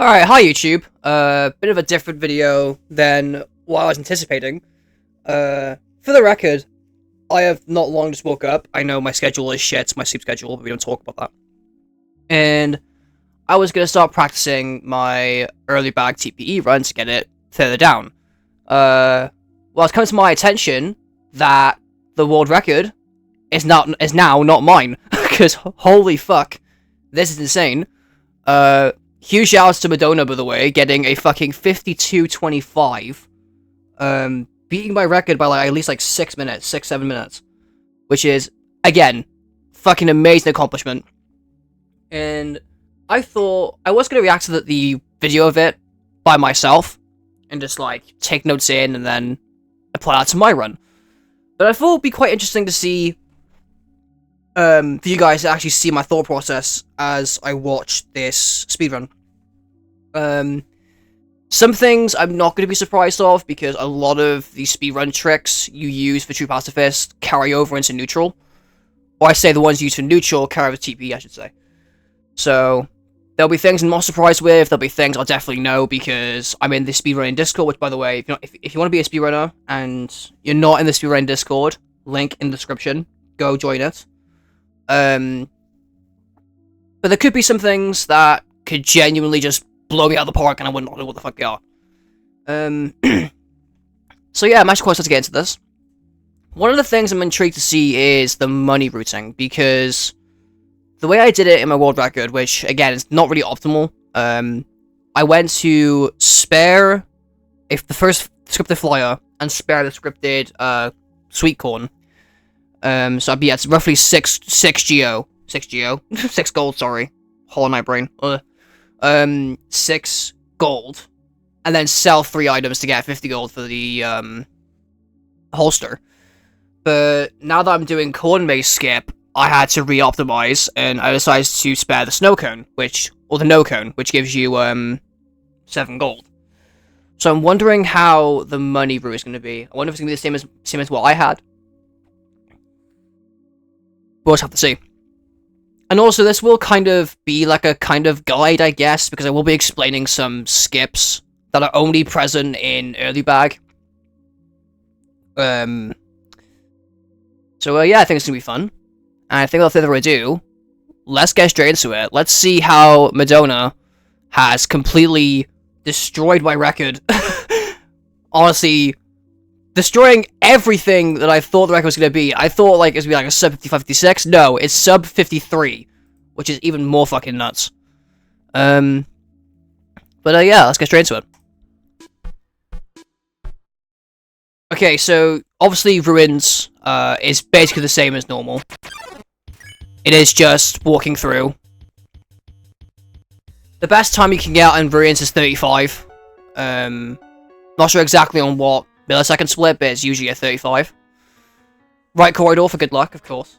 Alright, hi YouTube. Bit of a different video than what I was anticipating. For the record, I have not long just woke up. I know my schedule is shit, my sleep schedule, but we don't talk about that. And I was gonna start practicing my early bag TPE run to get it further down. Well, it's come to my attention that the world record is now not mine. Because holy fuck, this is insane. Huge shouts to Midona, by the way, getting a fucking 52:25, beating my record by like at least like 6 minutes, 7 minutes, which is again fucking amazing accomplishment. And I thought I was gonna react to the video of it by myself and just like take notes in and then apply that to my run. But I thought it'd be quite interesting to see for you guys to actually see my thought process as I watch this speedrun. Some things I'm not going to be surprised of, because a lot of the speedrun tricks you use for True Pacifist carry over into neutral. Or I say the ones used for neutral carry over to TP, I should say. So, there'll be things I'm not surprised with, there'll be things I'll definitely know, because I'm in the speedrunning Discord, which, by the way, if you want to be a speedrunner, and you're not in the speedrunning Discord, link in the description, go join it. But there could be some things that could genuinely just blow me out of the park and I wouldn't know what the fuck they are. So yeah, I'm actually quite excited to get into this. One of the things I'm intrigued to see is the money routing, because the way I did it in my world record, which again is not really optimal, I went to spare the first scripted flyer and spare the scripted sweet corn. So I'd be at roughly 6 geo. 6 gold, sorry. Hole in my brain. 6 gold. And then sell 3 items to get 50 gold for the, holster. But now that I'm doing corn-based skip, I had to re-optimize, and I decided to spare the snow cone, or the no cone, which gives you, 7 gold. So I'm wondering how the money route is going to be. I wonder if it's going to be the same as what I had. We'll just have to see. And also, this will kind of be like a kind of guide, I guess, because I will be explaining some skips that are only present in early bag. So, yeah, I think it's going to be fun. And I think without further ado, let's get straight into it. Let's see how Midona has completely destroyed my record. Honestly, destroying everything that I thought the record was going to be. I thought like it was going to be like a sub 55, 56. No, it's sub 53, which is even more fucking nuts. But yeah, let's get straight into it. Okay, so obviously Ruins is basically the same as normal. It is just walking through. The best time you can get out in Ruins is 35. Not sure exactly on what millisecond split, but it's usually a 35. Right corridor for good luck, of course.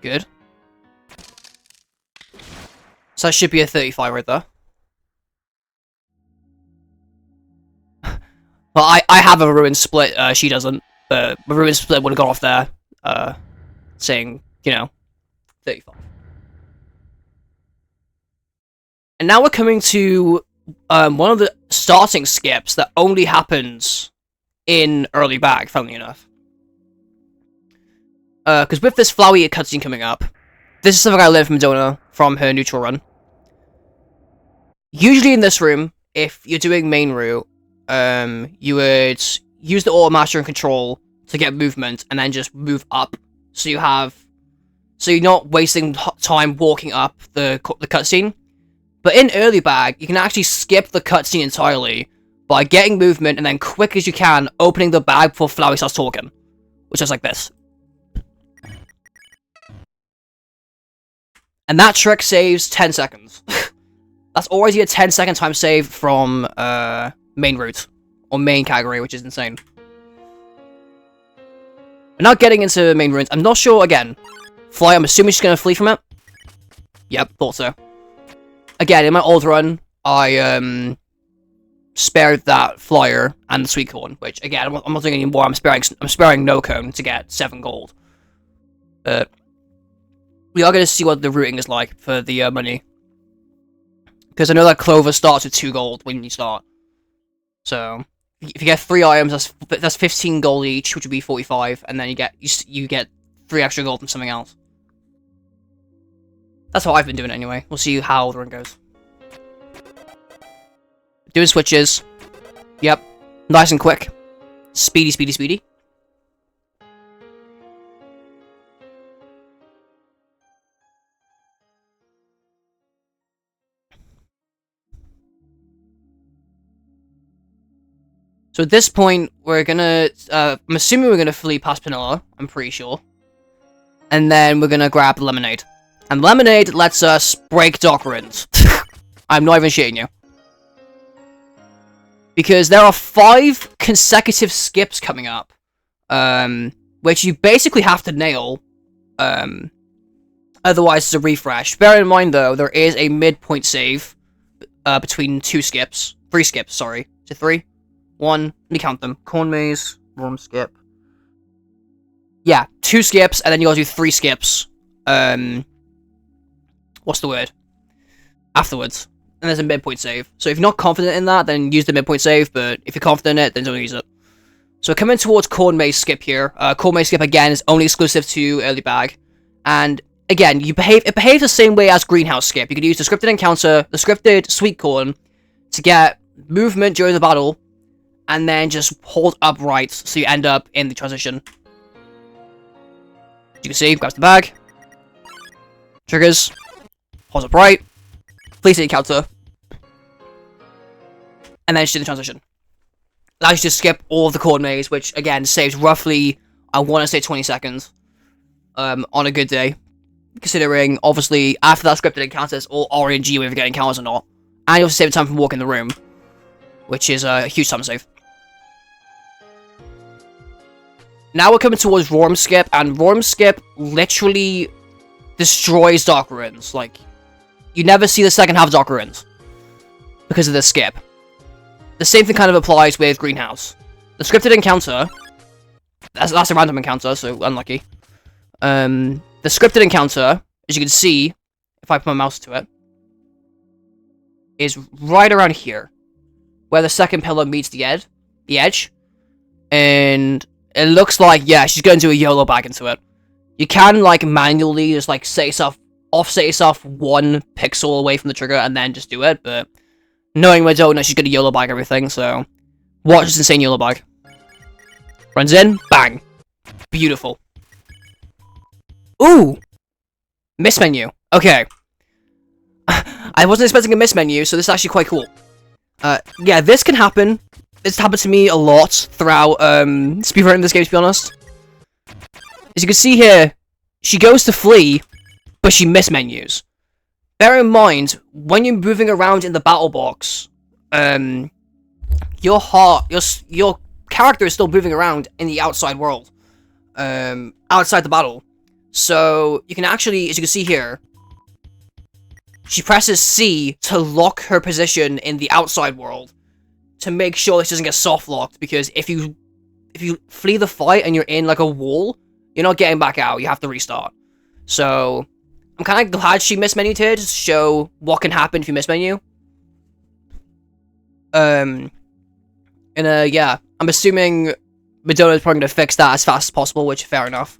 Good. So that should be a 35 right there. Well, I have a ruin split, she doesn't. But the ruin split would have gone off there, saying, you know, 35. And now we're coming to one of the starting skips that only happens in early bag, funnily enough. Because with this Flowey cutscene coming up, this is something I learned from Midona from her neutral run. Usually in this room, if you're doing main route, you would use the auto master and control to get movement, and then just move up, so you're not wasting time walking up the cutscene. But in early bag, you can actually skip the cutscene entirely by getting movement and then quick as you can opening the bag before Flowey starts talking, which is like this. And that trick saves 10 seconds. That's already a 10-second time save from main route, or main category, which is insane. But now getting into main ruins, I'm not sure, again. Fly, I'm assuming she's gonna flee from it. Yep, thought so. Again, in my old run, I spared that flyer and the sweet corn, which again I'm not doing any more. I'm sparing no cone to get 7 gold. But we are going to see what the routing is like for the money, because I know that Clover starts with 2 gold when you start. So if you get 3 items, that's 15 gold each, which would be 45, and then you get 3 extra gold from something else. That's how I've been doing it anyway. We'll see how the run goes. Doing switches. Yep. Nice and quick. Speedy, speedy, speedy. So at this point, we're gonna, I'm assuming we're gonna flee past Panola, I'm pretty sure. And then we're gonna grab Lemonade. And Lemonade lets us break Dark Ruins. I'm not even shitting you. Because there are 5 consecutive skips coming up. Which you basically have to nail. Otherwise it's a refresh. Bear in mind though, there is a midpoint save between 3 skips, sorry. Is it 3? 1, let me count them. Corn Maze, Worm Skip. Yeah, 2 skips, and then you gotta do 3 skips. What's the word? Afterwards. And there's a midpoint save. So if you're not confident in that, then use the midpoint save, but if you're confident in it, then don't use it. So we're coming towards Corn Maze Skip here. Corn Maze Skip, again, is only exclusive to Early Bag. And, again, it behaves the same way as Greenhouse Skip. You could use the scripted encounter, the scripted Sweet Corn, to get movement during the battle, and then just hold upright, so you end up in the transition. As you can see, grabs the bag. Triggers. Holds upright. Flees the encounter. And then just do the transition. Allows you to skip all of the Corn Maze, which, again, saves roughly, I want to say 20 seconds. On a good day. Considering, obviously, after that scripted encounter, it's all RNG whether you get encounters or not. And you also save time from walking the room. Which is a huge time save. Now we're coming towards Worm Skip, and Worm Skip literally destroys Dark Ruins. Like, you never see the second half of Dark Ruins because of this skip. The same thing kind of applies with Greenhouse. The scripted encounter, that's a random encounter, so unlucky. The scripted encounter, as you can see, if I put my mouse to it, is right around here, where the second pillar meets the edge, and it looks like, yeah, she's going to do a YOLO bag into it. You can, like, manually just, like, offset yourself 1 pixel away from the trigger and then just do it, but knowing Midona, she's going to YOLO bag everything, so watch this insane YOLO bag. Runs in, bang. Beautiful. Ooh! Miss menu. Okay. I wasn't expecting a miss menu, so this is actually quite cool. Yeah, this can happen. This happened to me a lot throughout, speedrunning this game, to be honest. As you can see here, she goes to flee, but she mismenus. Bear in mind, when you're moving around in the battle box, your character is still moving around in the outside world. Outside the battle. So, you can actually, as you can see here, she presses C to lock her position in the outside world to make sure this doesn't get soft locked, because if you flee the fight and you're in like a wall, you're not getting back out, you have to restart. So, I'm kind of glad she mismenued here to show what can happen if you mismenu. Yeah, I'm assuming Midona is probably going to fix that as fast as possible, which, fair enough.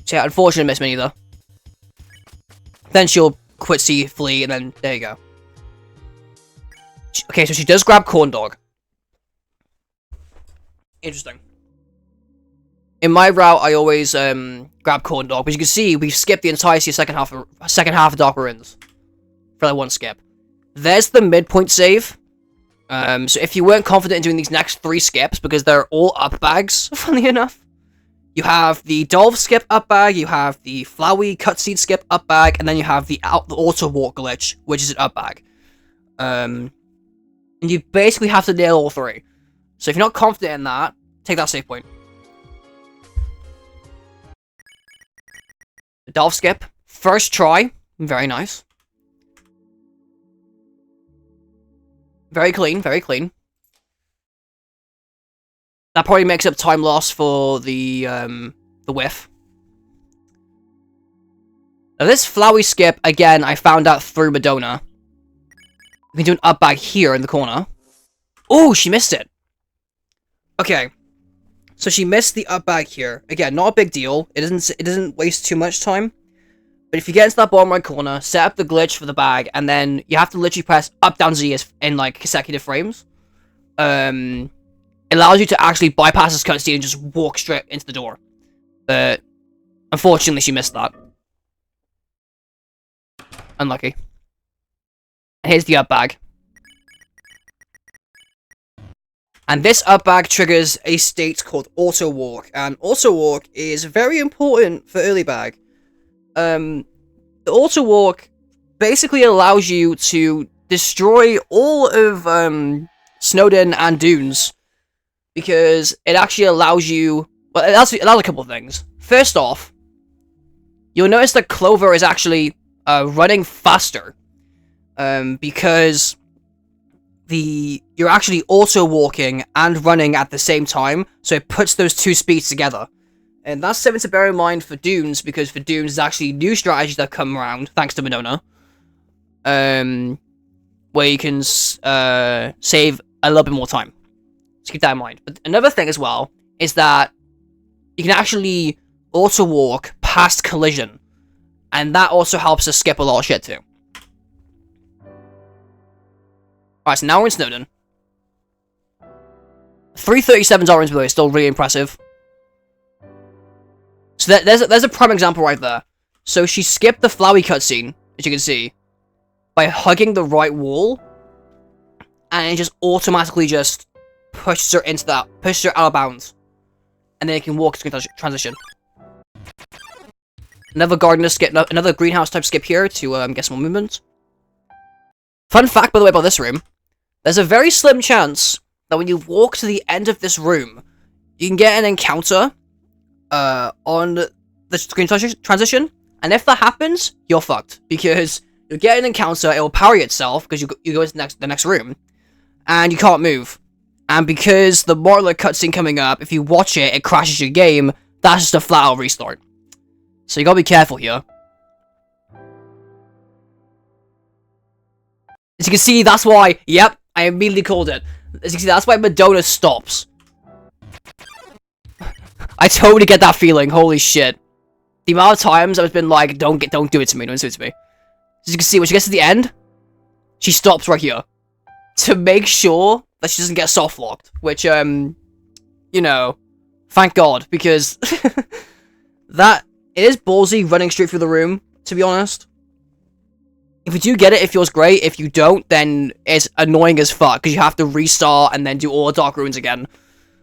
So yeah, unfortunate mismenu though. Then she'll quit C, flee, and then there you go. Okay, so she does grab Corn Dog. Interesting. In my route, I always grab Corn Dog, but you can see we've skipped the entirety of second half of Dark Ruins for like 1 skip. There's the midpoint save. So if you weren't confident in doing these next 3 skips, because they're all up bags, funnily enough, you have the Dolph skip up bag, you have the Flowey cutscene skip up bag, and then you have the auto walk glitch, which is an up bag. And you basically have to nail all 3. So if you're not confident in that, take that save point. The Dolph skip, first try, very nice. Very clean, very clean. That probably makes up time loss for the whiff. Now this flowy skip, again, I found out through Midona. We can do an up bag here in the corner. Oh, she missed it. Okay. So she missed the up bag here. Again, not a big deal. It doesn't waste too much time. But if you get into that bottom right corner, set up the glitch for the bag, and then you have to literally press up, down, Z in, like, consecutive frames. It allows you to actually bypass this cutscene and just walk straight into the door. But, unfortunately, she missed that. Unlucky. And here's the up bag. And this up bag triggers a state called auto walk, and auto walk is very important for early bag. The auto walk basically allows you to destroy all of Snowdin and Dunes, because it actually allows you. Well, it allows a couple of things. First off, you'll notice that Clover is actually running faster, because you're actually auto walking and running at the same time, so it puts those two speeds together. And that's something to bear in mind for Dunes, because for Dunes, there's actually new strategies that come around, thanks to Midona. Where you can save a little bit more time. So keep that in mind. But another thing as well, is that you can actually auto-walk past collision. And that also helps us skip a lot of shit too. Alright, so now we're in Snowdin. 337's orange blue is still really impressive. So there's a prime example right there. So she skipped the flowy cutscene, as you can see, by hugging the right wall, and it just automatically just pushes her into that, pushes her out of bounds, and then you can walk to transition. Another gardener skip, another greenhouse type skip here to get some more movement. Fun fact, by the way, about this room: there's a very slim chance that when you walk to the end of this room, you can get an encounter on the screen transition, and if that happens, you're fucked, because you'll get an encounter, it will parry itself, because you go to the next room, and you can't move. And because the Mortler cutscene coming up, if you watch it, it crashes your game, that's just a flat out restart. So you gotta be careful here. As you can see, that's why, yep, I immediately called it. As you can see, that's why Midona stops. I totally get that feeling, holy shit. The amount of times I've been like, don't do it to me, don't do it to me. As you can see, when she gets to the end, she stops right here. To make sure that she doesn't get soft locked. Which, you know, thank God, because it is ballsy running straight through the room, to be honest. If you do get it, it feels great. If you don't, then it's annoying as fuck, because you have to restart and then do all the Dark Ruins again.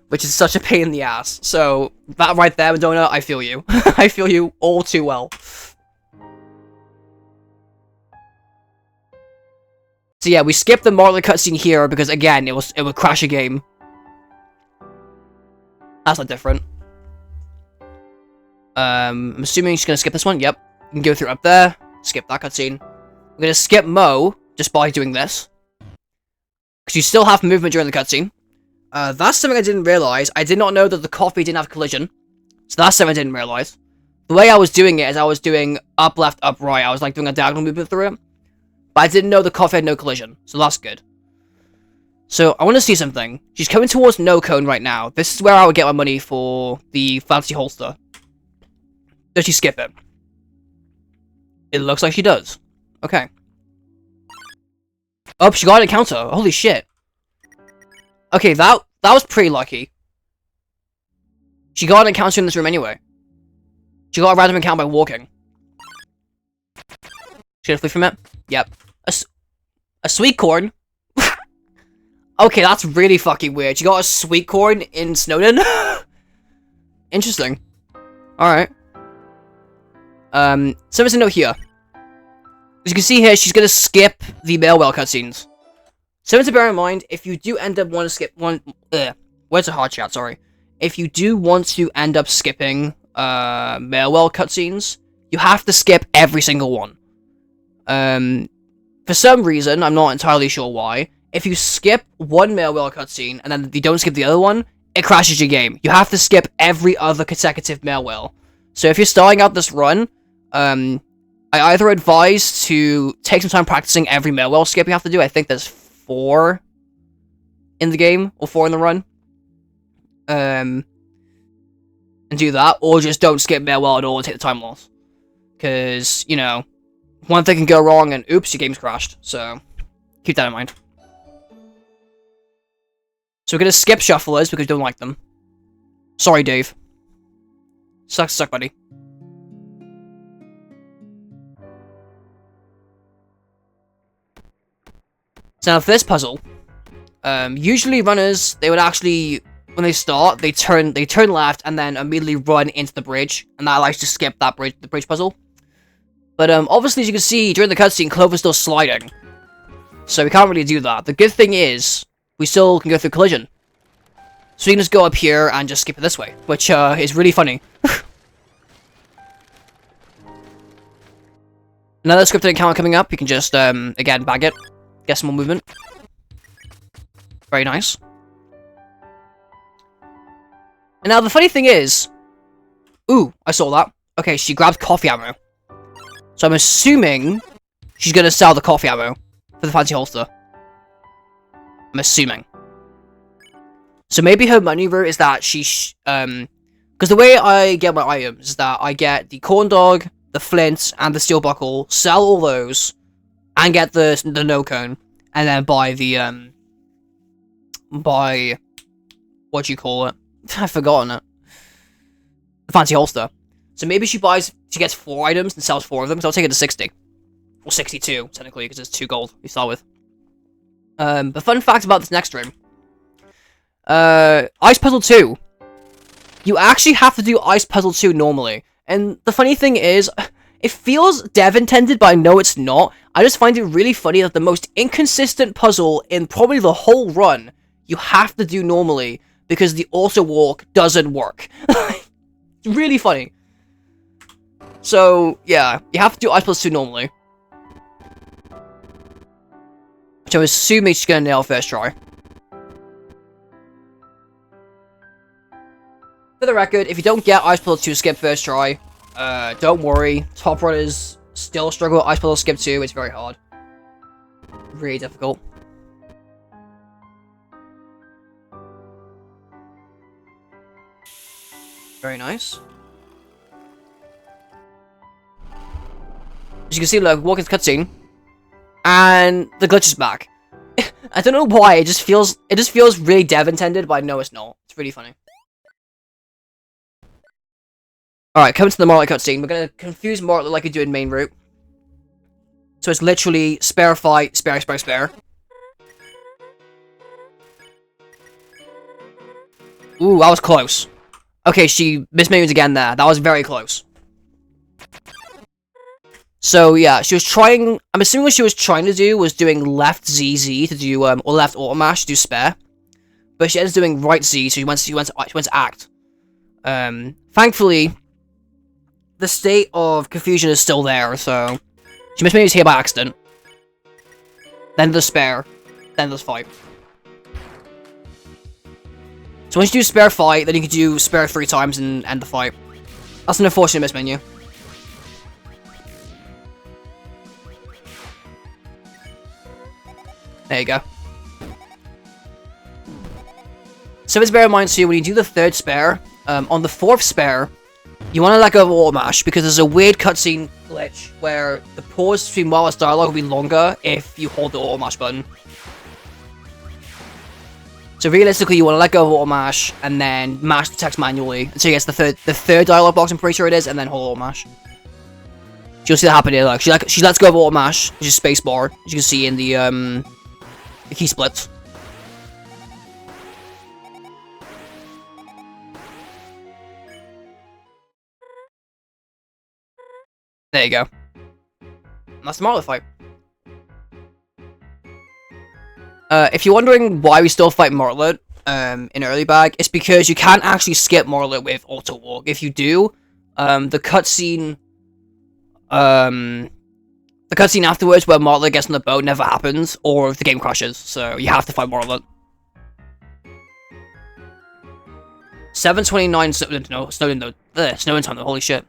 Which is such a pain in the ass. So, that right there, Midona, I feel you. I feel you all too well. So yeah, we skipped the Mortler cutscene here, because again, it would crash a game. That's not different. I'm assuming she's gonna skip this one. Yep. You can go through up there. Skip that cutscene. We're gonna skip Mo, just by doing this. Because you still have movement during the cutscene. That's something I didn't realize. I did not know that the coffee didn't have collision. So that's something I didn't realize. The way I was doing it is I was doing up, left, up, right. I was like doing a diagonal movement through it. But I didn't know the coffee had no collision. So that's good. So I want to see something. She's coming towards No Cone right now. This is where I would get my money for the fancy holster. Does she skip it? It looks like she does. Okay. Oh, she got an encounter. Holy shit. Okay, that was pretty lucky. She got an encounter in this room anyway. She got a random encounter by walking. She gonna flee from it? Yep. A sweet corn? Okay, that's really fucking weird. She got a sweet corn in Snowdin? Interesting. Alright. Something to note here. As you can see here, she's gonna skip the Mailwell cutscenes. Something to bear in mind, if you do end up wanting to skip where's the hard chat, sorry. If you do want to end up skipping, Mailwell cutscenes, you have to skip every single one. For some reason, I'm not entirely sure why, if you skip one mail wheel cutscene and then you don't skip the other one, it crashes your game. You have to skip every other consecutive mail wheel. So if you're starting out this run, I either advise to take some time practicing every mail wheel skip you have to do. I think there's 4 in the game, or 4 in the run. And do that, or just don't skip mail wheel at all and take the time loss. Because, you know, one thing can go wrong and oops, your game's crashed. So, keep that in mind. So we're gonna skip shufflers because we don't like them. Sorry, Dave. Sucks, buddy. So now for this puzzle, usually runners, they would actually, when they start, they turn left and then immediately run into the bridge, and that allows you to skip that the bridge puzzle. But obviously, as you can see during the cutscene, Clover's still sliding, so we can't really do that. The good thing is, we still can go through collision. So you can just go up here and just skip it this way, which is really funny. Another scripted encounter coming up, you can just, again, bag it. Get some more movement. Very nice. And now the funny thing is... Ooh, I saw that. Okay, she grabbed coffee ammo. So I'm assuming she's gonna sell the coffee ammo for the fancy holster. I'm assuming. So maybe her money route is that she... because the way I get my items is that I get the corn dog, the flint, and the steel buckle, sell all those, and get the no cone, and then buy the, what do you call it? I've forgotten it. The fancy holster. So maybe she gets 4 items and sells 4 of them, so I'll take it to 60. Or 62, technically, because it's 2 gold we start with. But fun fact about this next room. Ice Puzzle 2. You actually have to do Ice Puzzle 2 normally. And the funny thing is, it feels dev-intended, but I know it's not. I just find it really funny that the most inconsistent puzzle in probably the whole run, you have to do normally, because the auto walk doesn't work. It's really funny. So, yeah, you have to do Ice Puzzle 2 normally. Which I'm assuming she's gonna nail first try. For the record, if you don't get Ice Puzzle 2 skip first try, don't worry. Top runners still struggle with Ice Puzzle skip 2. It's very hard. Really difficult. Very nice. As you can see, look, walk into cutscene, and the glitch is back. I don't know why. It just feels really dev intended, but I know it's not. It's really funny. Alright, coming to the Marlet cutscene, we're gonna confuse Marlet like we do in main route. So it's literally spare fight, spare. Ooh, that was close. Okay, she mismenus again there. That was very close. So yeah, she was trying, I'm assuming what she was trying to do was doing left ZZ to do, or left auto mash to do spare. But she ends up doing right Z, so she went to act. Thankfully, the state of confusion is still there, so she mismenus here by accident. Then the spare, then there's fight. So once you do spare fight, then you can do spare 3 times and end the fight. That's an unfortunate mismenu. There you go. So let's bear in mind too, when you do the 3rd spare, on the 4th spare, you want to let go of auto mash because there's a weird cutscene glitch where the pause between wireless dialogue will be longer if you hold the auto mash button. So realistically, you want to let go of auto mash and then mash the text manually until you get to the third dialogue box. I'm pretty sure it is, and then hold auto mash. You'll see that happen here. Look, she lets go of auto mash, which is spacebar, as you can see in the key splits. There you go. And that's the Marlet fight. If you're wondering why we still fight Marlet in early bag, it's because you can't actually skip Marlet with auto walk. If you do, the cutscene The cutscene afterwards where Martha gets on the boat never happens, or the game crashes, so you have to find more of it. 7:29 Snowden time, holy shit.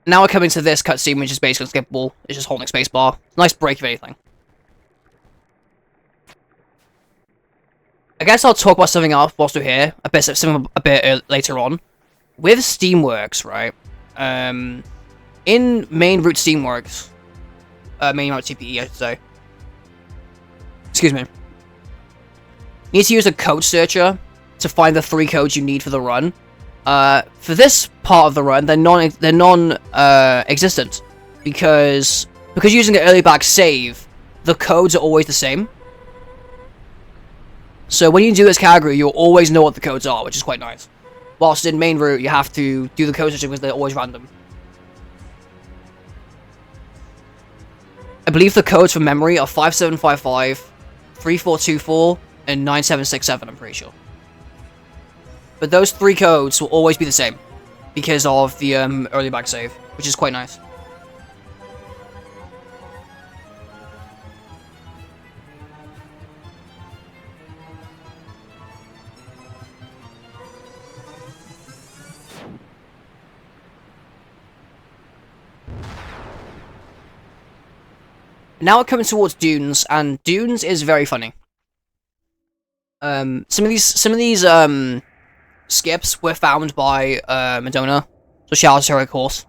Now we're coming to this cutscene, which is basically skippable. It's just holding spacebar. Nice break, if anything. I guess I'll talk about something else whilst we're here, a bit later on. With Steamworks, right? In main route Steamworks, main route TPE, I should say. Excuse me. You need to use a code searcher to find the 3 codes you need for the run. For this part of the run, they're non-existent because using an early back save, the codes are always the same. So when you do this category, you'll always know what the codes are, which is quite nice. Whilst in main route, you have to do the code searching because they're always random. I believe the codes from memory are 5755, 3424, and 9767, I'm pretty sure. But those 3 codes will always be the same because of the early back save, which is quite nice. Now we're coming towards Dunes, and Dunes is very funny. Some of these skips were found by Midona, so shout out to her, of course.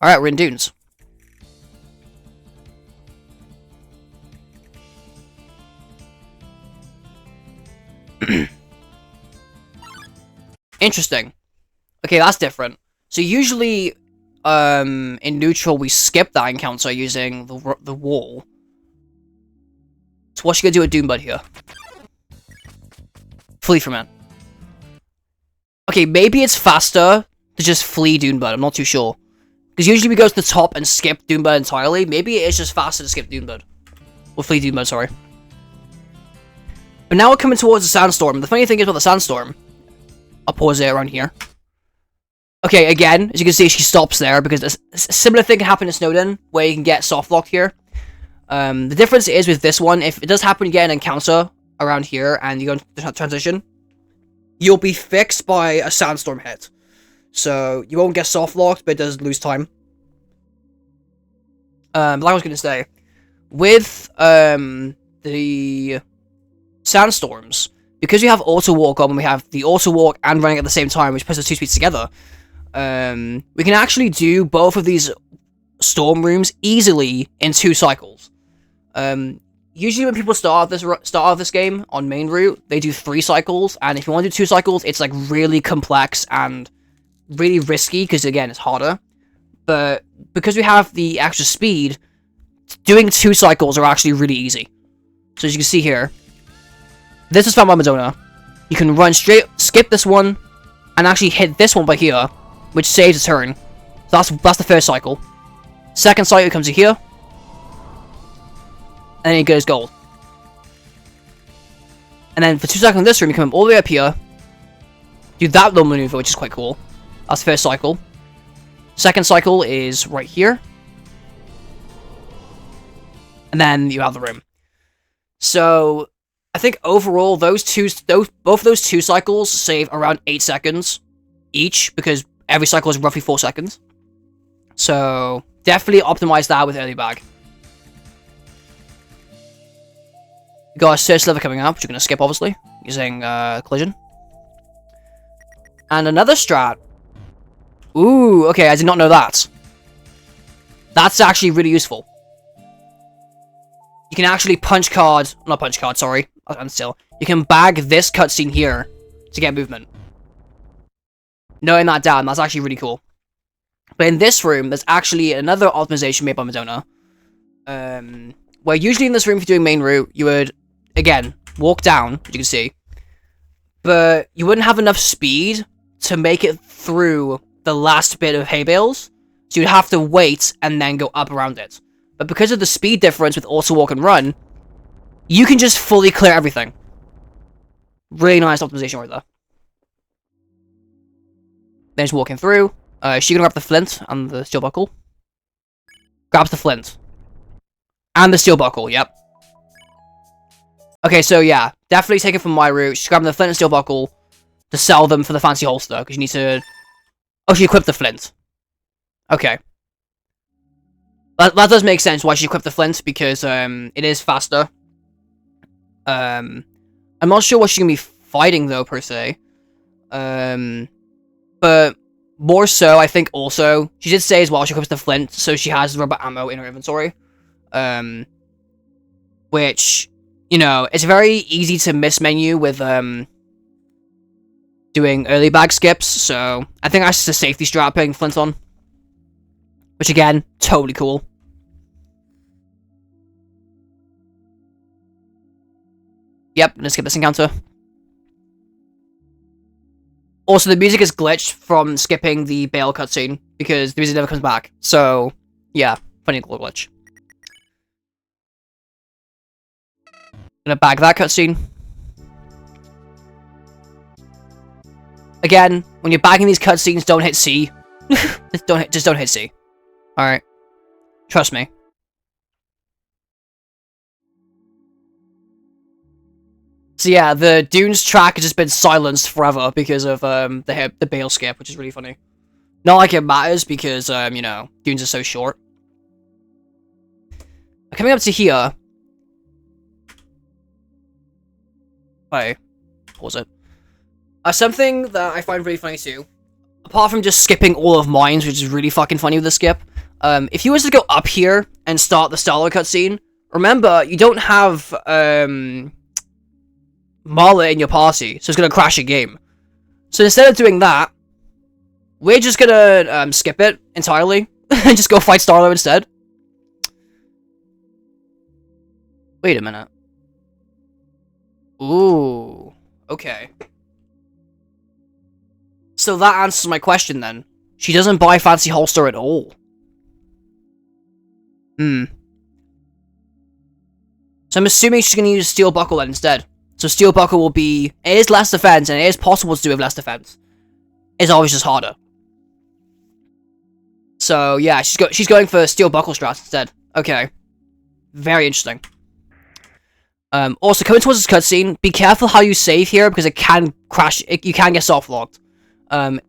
Alright, we're in Dunes. Interesting. Okay, that's different. So usually, in neutral, we skip that encounter using the wall. So what's she gonna do with Doombud here? Flee from it. Okay, maybe it's faster to just flee Doombud. I'm not too sure. Because usually we go to the top and skip Doombud entirely. Maybe it's just faster to skip Doombud. Or flee Doombud, sorry. But now we're coming towards the sandstorm. The funny thing is about the sandstorm, I'll pause it around here. Okay, again, as you can see, she stops there because a similar thing can happen in Snowden, where you can get softlocked here. The difference is with this one, if it does happen to get an encounter around here and you go into transition, you'll be fixed by a sandstorm hit. So you won't get softlocked, but it does lose time. Like I was going to say, with the sandstorms, because we have auto walk on, and we have the auto walk and running at the same time, which puts the 2 speeds together, we can actually do both of these storm rooms easily in 2 cycles. Usually when people start this game on main route, they do 3 cycles, and if you want to do 2 cycles, it's like really complex and really risky because again it's harder. But because we have the extra speed, doing 2 cycles are actually really easy. So as you can see here, this is found by Midona. You can run straight, skip this one, and actually hit this one by here, which saves a turn. So that's the first cycle. Second cycle comes to here, and then it goes gold. And then for 2 cycles in this room, you come all the way up here, do that little maneuver, which is quite cool. That's the first cycle. Second cycle is right here, and then you have the room. So I think overall, both of those 2 cycles save around 8 seconds each, because every cycle is roughly 4 seconds. So definitely optimize that with early bag. You got a search lever coming up, which you're going to skip, obviously, using collision. And another strat. Ooh, okay, I did not know that. That's actually really useful. You can actually you can bag this cutscene here to get movement. Knowing that down, that's actually really cool. But in this room, there's actually another optimization made by Midona. Where usually in this room, if you're doing main route, you would, again, walk down, as you can see. But you wouldn't have enough speed to make it through the last bit of hay bales. So you'd have to wait and then go up around it. But because of the speed difference with auto walk and run, you can just fully clear everything. Really nice optimization right there. Then just walking through. She's gonna grab the flint and the steel buckle. Grabs the flint. And the steel buckle, yep. Okay, so yeah, definitely take it from my route. She's grabbing the flint and steel buckle to sell them for the fancy holster, because you need to... Oh, she equipped the flint. Okay. That does make sense why she equipped the flint, because it is faster. I'm not sure what she's gonna be fighting, though, per se. But more so, I think also, she did say as well she equips the flint, so she has rubber ammo in her inventory. Which, you know, it's very easy to miss menu with doing early bag skips, so I think that's just a safety strat putting flint on. Which again, totally cool. Yep, let's skip this encounter. Also, the music is glitched from skipping the Bale cutscene, because the music never comes back. So, yeah, funny little glitch. Gonna bag that cutscene. Again, when you're bagging these cutscenes, don't hit C. just don't hit C. Alright. Trust me. So yeah, the Dunes track has just been silenced forever because of the Bale skip, which is really funny. Not like it matters because you know, Dunes are so short. Coming up to here. Wait, pause it. Something that I find really funny too, apart from just skipping all of mines, which is really fucking funny with the skip. If you was to go up here and start the Starlo cutscene, remember you don't have Marla in your party, so it's gonna crash your game. So instead of doing that, we're just gonna skip it entirely and just go fight Starlo instead. Wait a minute. Ooh, okay. So that answers my question then. She doesn't buy fancy holster at all. So I'm assuming she's gonna use steel buckle then instead. So steel buckle will be... It is less defense, and it is possible to do with less defense. It's always just harder. So yeah, she's going for steel buckle strats instead. Okay. Very interesting. Also, coming towards this cutscene, be careful how you save here, because it can crash, you can get soft-locked.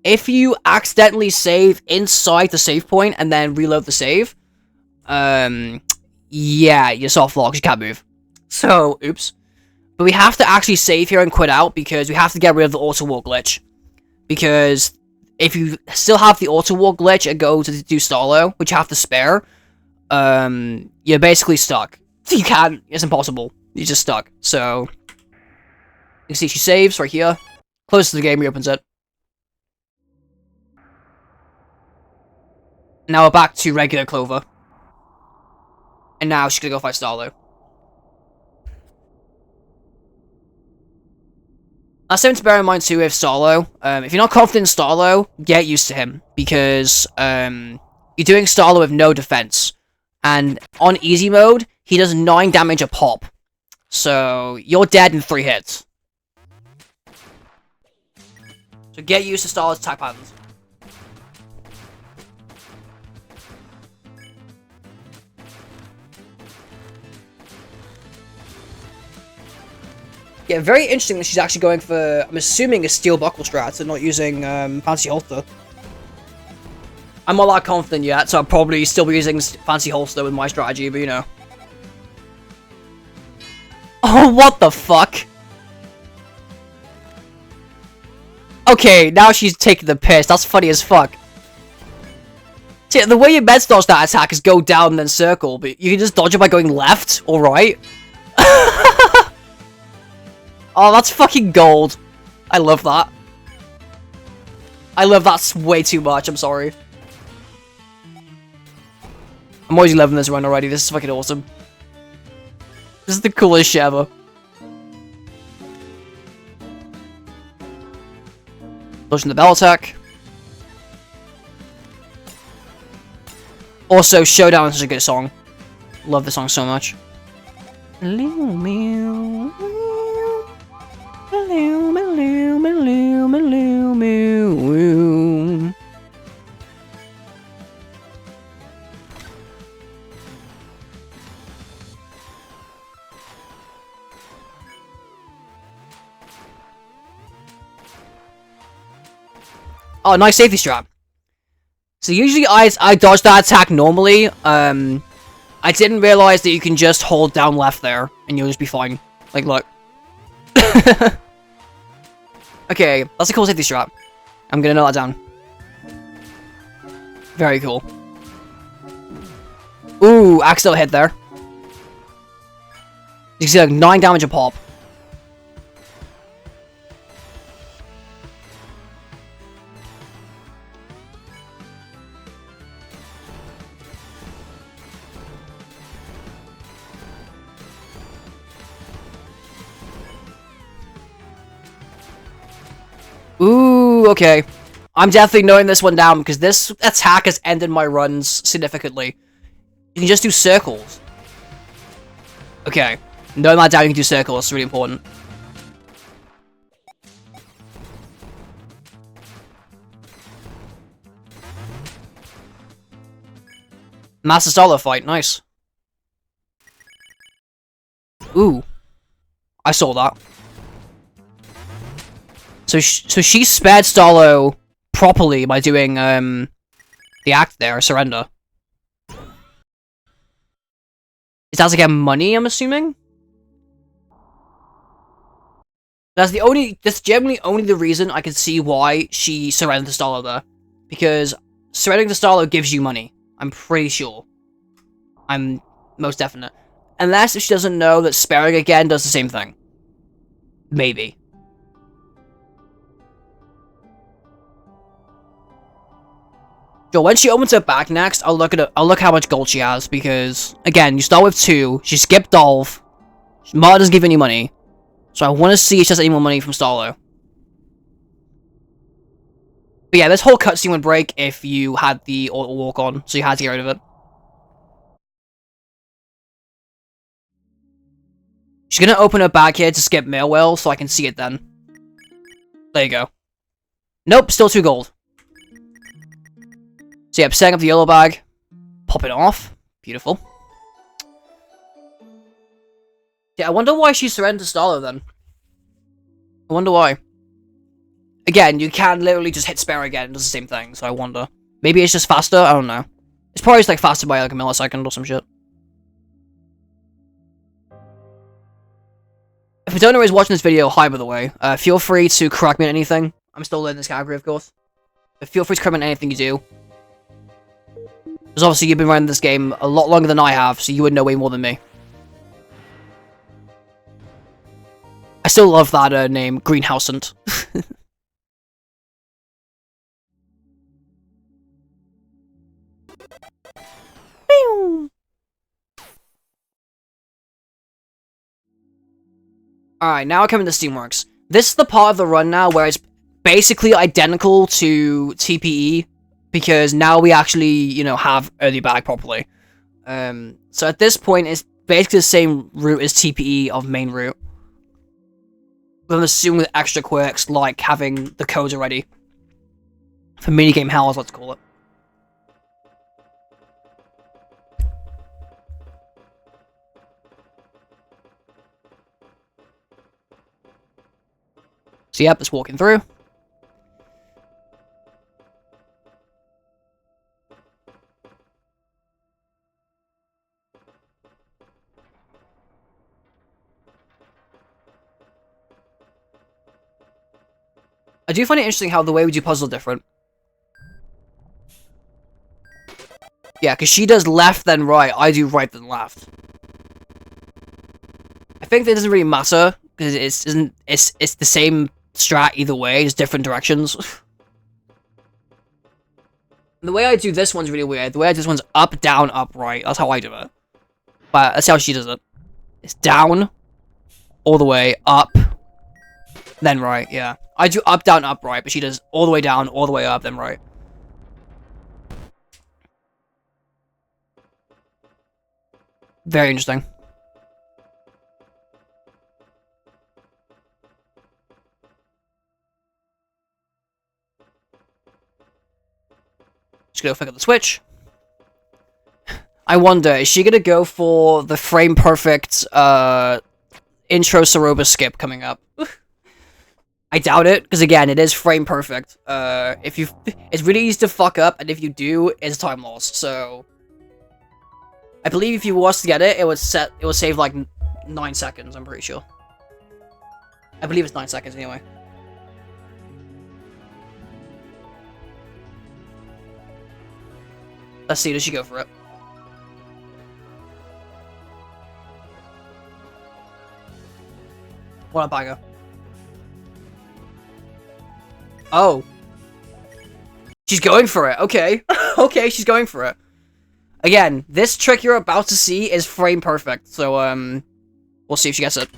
If you accidentally save inside the save point, and then reload the save, yeah, you're soft-locked, you can't move. So, oops. But we have to actually save here and quit out, because we have to get rid of the auto-walk glitch. Because if you still have the auto-walk glitch and go to do Starlo, which you have to spare, you're basically stuck. You can't, it's impossible. You're just stuck. So, you can see she saves right here. Closes to the game, reopens it. Now we're back to regular Clover. And now she's gonna go fight Starlo. That's something to bear in mind too with Starlo. If you're not confident in Starlo, get used to him. Because, you're doing Starlo with no defense. And on easy mode, he does 9 damage a pop. So, you're dead in 3 hits. So get used to Starlo's attack patterns. Yeah, very interesting that she's actually going for, I'm assuming, a steel buckle strat and not using fancy holster. I'm not that confident yet, so I'll probably still be using fancy holster with my strategy, but you know. Oh, what the fuck? Okay, now she's taking the piss. That's funny as fuck. See, the way you med dodge that attack is go down and then circle, but you can just dodge it by going left or right. Oh, that's fucking gold. I love that. I love that way too much, I'm sorry. I'm always loving this run already, this is fucking awesome. This is the coolest shit ever. Dodging the bell attack. Also, Showdown is such a good song. Love this song so much. Oh, nice safety strap. So usually I dodge that attack normally. I didn't realize that you can just hold down left there, and you'll just be fine. Like, look. Okay, that's a cool safety strap. I'm gonna note that down. Very cool. Ooh, accidental hit there. You can see like 9 damage a pop. Ooh, okay. I'm definitely knowing this one down because this attack has ended my runs significantly. You can just do circles. Okay. Knowing that down, you can do circles. It's really important. Master Solo fight. Nice. Ooh. I saw that. So she spared Starlo properly by doing, the act there, surrender. Is that to get money, I'm assuming? That's generally only the reason I can see why she surrendered to Starlo there. Because surrendering to Starlo gives you money. I'm pretty sure. I'm most definite. Unless if she doesn't know that sparing again does the same thing. Maybe. So when she opens her back next, I'll look how much gold she has, because again, you start with 2, she skipped Dolph, Mara doesn't give you any money, so I want to see if she has any more money from Starlo. But yeah, this whole cutscene would break if you had the auto walk on, so you had to get rid of it. She's gonna open her bag here to skip Mailwell, so I can see it then. There you go. Nope, still 2 gold. So yeah, setting up the yellow bag, pop it off, beautiful. Yeah, I wonder why she surrendered to Starlo then. I wonder why. Again, you can literally just hit spare again, it does the same thing, so I wonder. Maybe it's just faster, I don't know. It's probably just like faster by like a millisecond or some shit. If Midona is watching this video, hi by the way, feel free to correct me on anything. I'm still learning this category, of course. But feel free to correct me on anything you do. Because obviously you've been running this game a lot longer than I have, so you would know way more than me. I still love that name, Greenhousant. Alright, now we're coming to Steamworks. This is the part of the run now where it's basically identical to TPE, because now we actually, you know, have early bag properly. So at this point, it's basically the same route as TPE of main route. But I'm assuming with extra quirks, like having the codes already. For minigame hell, as let's call it. So yep, it's walking through. I do find it interesting how the way we do puzzles are different. Yeah, because she does left then right, I do right then left. I think that doesn't really matter, because it's the same strat either way, just different directions. The way I do this one's really weird. The way I do this one's up, down, up, right. That's how I do it. But that's how she does it. It's down, all the way, up, then right, yeah. I do up, down, up, right, but she does all the way down, all the way up, then right. Very interesting. Just gonna flick up the switch. I wonder, is she gonna go for the frame perfect intro Saroba skip coming up? I doubt it, because again, it is frame perfect. It's really easy to fuck up, and if you do, it's time loss. So, I believe if you was to get it, it would save like 9 seconds. I'm pretty sure. I believe it's 9 seconds anyway. Let's see, does she go for it? What a banger. Oh. She's going for it. Okay. Okay, she's going for it. Again, this trick you're about to see is frame perfect. So, we'll see if she gets it.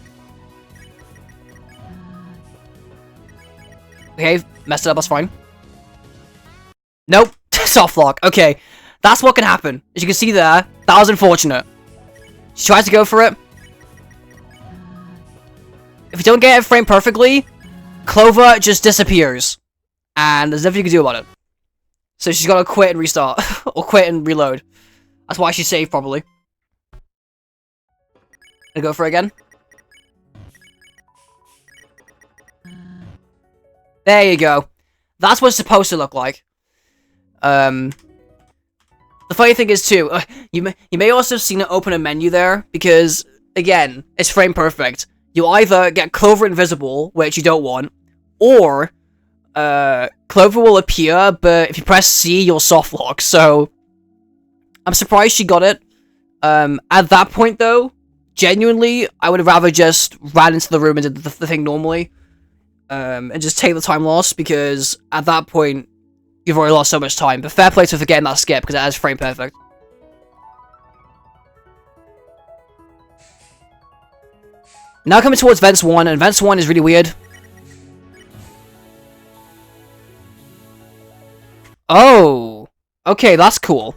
Okay, messed it up, that's fine. Nope. Soft lock. Okay. That's what can happen. As you can see there, that was unfortunate. She tries to go for it. If you don't get it framed perfectly, Clover just disappears. And there's nothing you can do about it. So she's gotta quit and restart. Or quit and reload. That's why she saved properly. Gonna go for it again. There you go. That's what it's supposed to look like. The funny thing is too, you may also have seen it open a menu there, because, again, it's frame perfect. You either get Clover invisible, which you don't want, or Clover will appear, but if you press C, you'll soft lock. So I'm surprised she got it. At that point, though, genuinely, I would have rather just ran into the room and did the thing normally, and just take the time loss, because at that point, you've already lost so much time. But fair play to for getting that skip, because it is frame perfect. Now coming towards Vents 1, and Vents 1 is really weird. Oh! Okay, that's cool.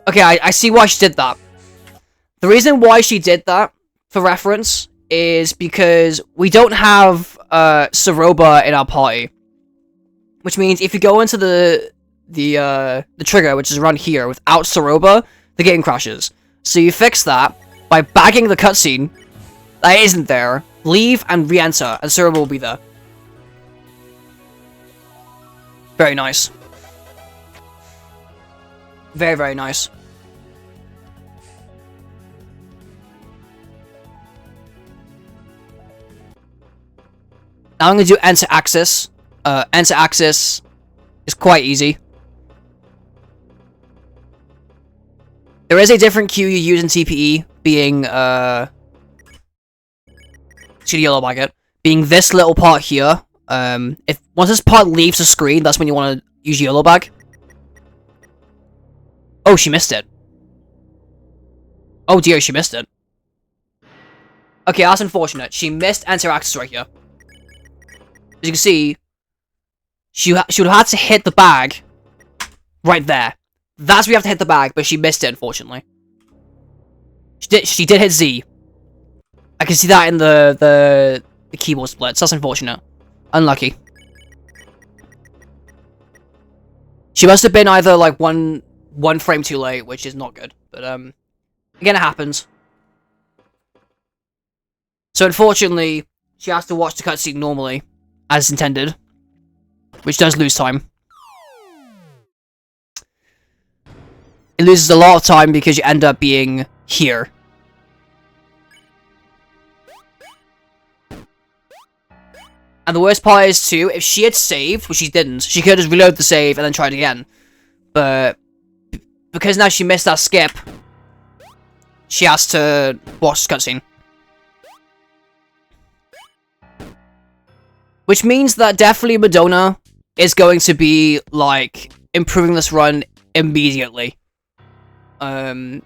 Okay, I see why she did that. The reason why she did that, for reference, is because we don't have Saroba in our party. Which means if you go into the trigger, which is around here, without Saroba, the game crashes. So you fix that by bagging the cutscene that isn't there, leave and re-enter, and Saroba will be there. Very nice. Very, very nice. Now I'm going to do enter axis. Enter axis is quite easy. There is a different cue you use in TPE, being, see the yellow bag being this little part here. Once this part leaves the screen, that's when you want to use yellow bag. Oh, she missed it. Oh dear, she missed it. Okay, that's unfortunate. She missed enter axis right here. As you can see, she would have had to hit the bag right there. That's where you have to hit the bag, but she missed it, unfortunately. She did hit Z. I can see that in the keyboard splits. That's unfortunate. Unlucky. She must have been either like one frame too late, which is not good. But again, it happens. So unfortunately, she has to watch the cutscene normally, as intended, which does lose time. It loses a lot of time because you end up being here. And the worst part is, too, if she had saved, which she didn't, she could just reload the save and then try it again. But because now she missed that skip, she has to watch the cutscene. Which means that definitely Midona is going to be, like, improving this run immediately. It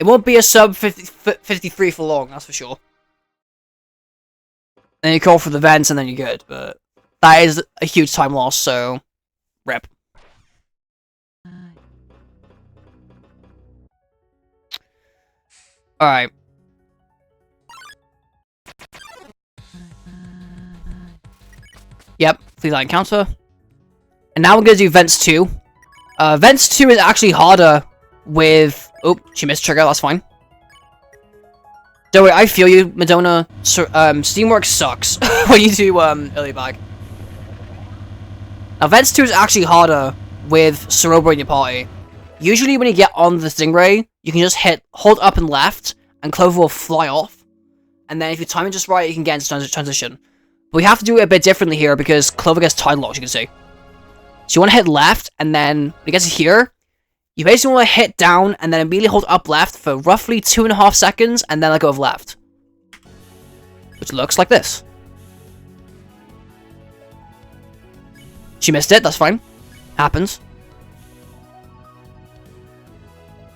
won't be a sub 53 for long, that's for sure. Then you call for the vents and then you're good, but that is a huge time loss, so rip. Alright. Yep, complete that encounter. And now we're gonna do Vents 2. Vents 2 is actually harder with... Oh, she missed trigger, that's fine. Don't worry, I feel you, Midona. So, Steamworks sucks when you do early bag. Now, Vents 2 is actually harder with Cerebro in your party. Usually when you get on the Stingray, you can just hold up and left, and Clover will fly off. And then if you time it just right, you can get into transition. But we have to do it a bit differently here because Clover gets time locked, you can see. So you want to hit left, and then when it gets here, you basically want to hit down, and then immediately hold up left for roughly 2.5 seconds, and then let go of left. Which looks like this. She missed it, that's fine. Happens.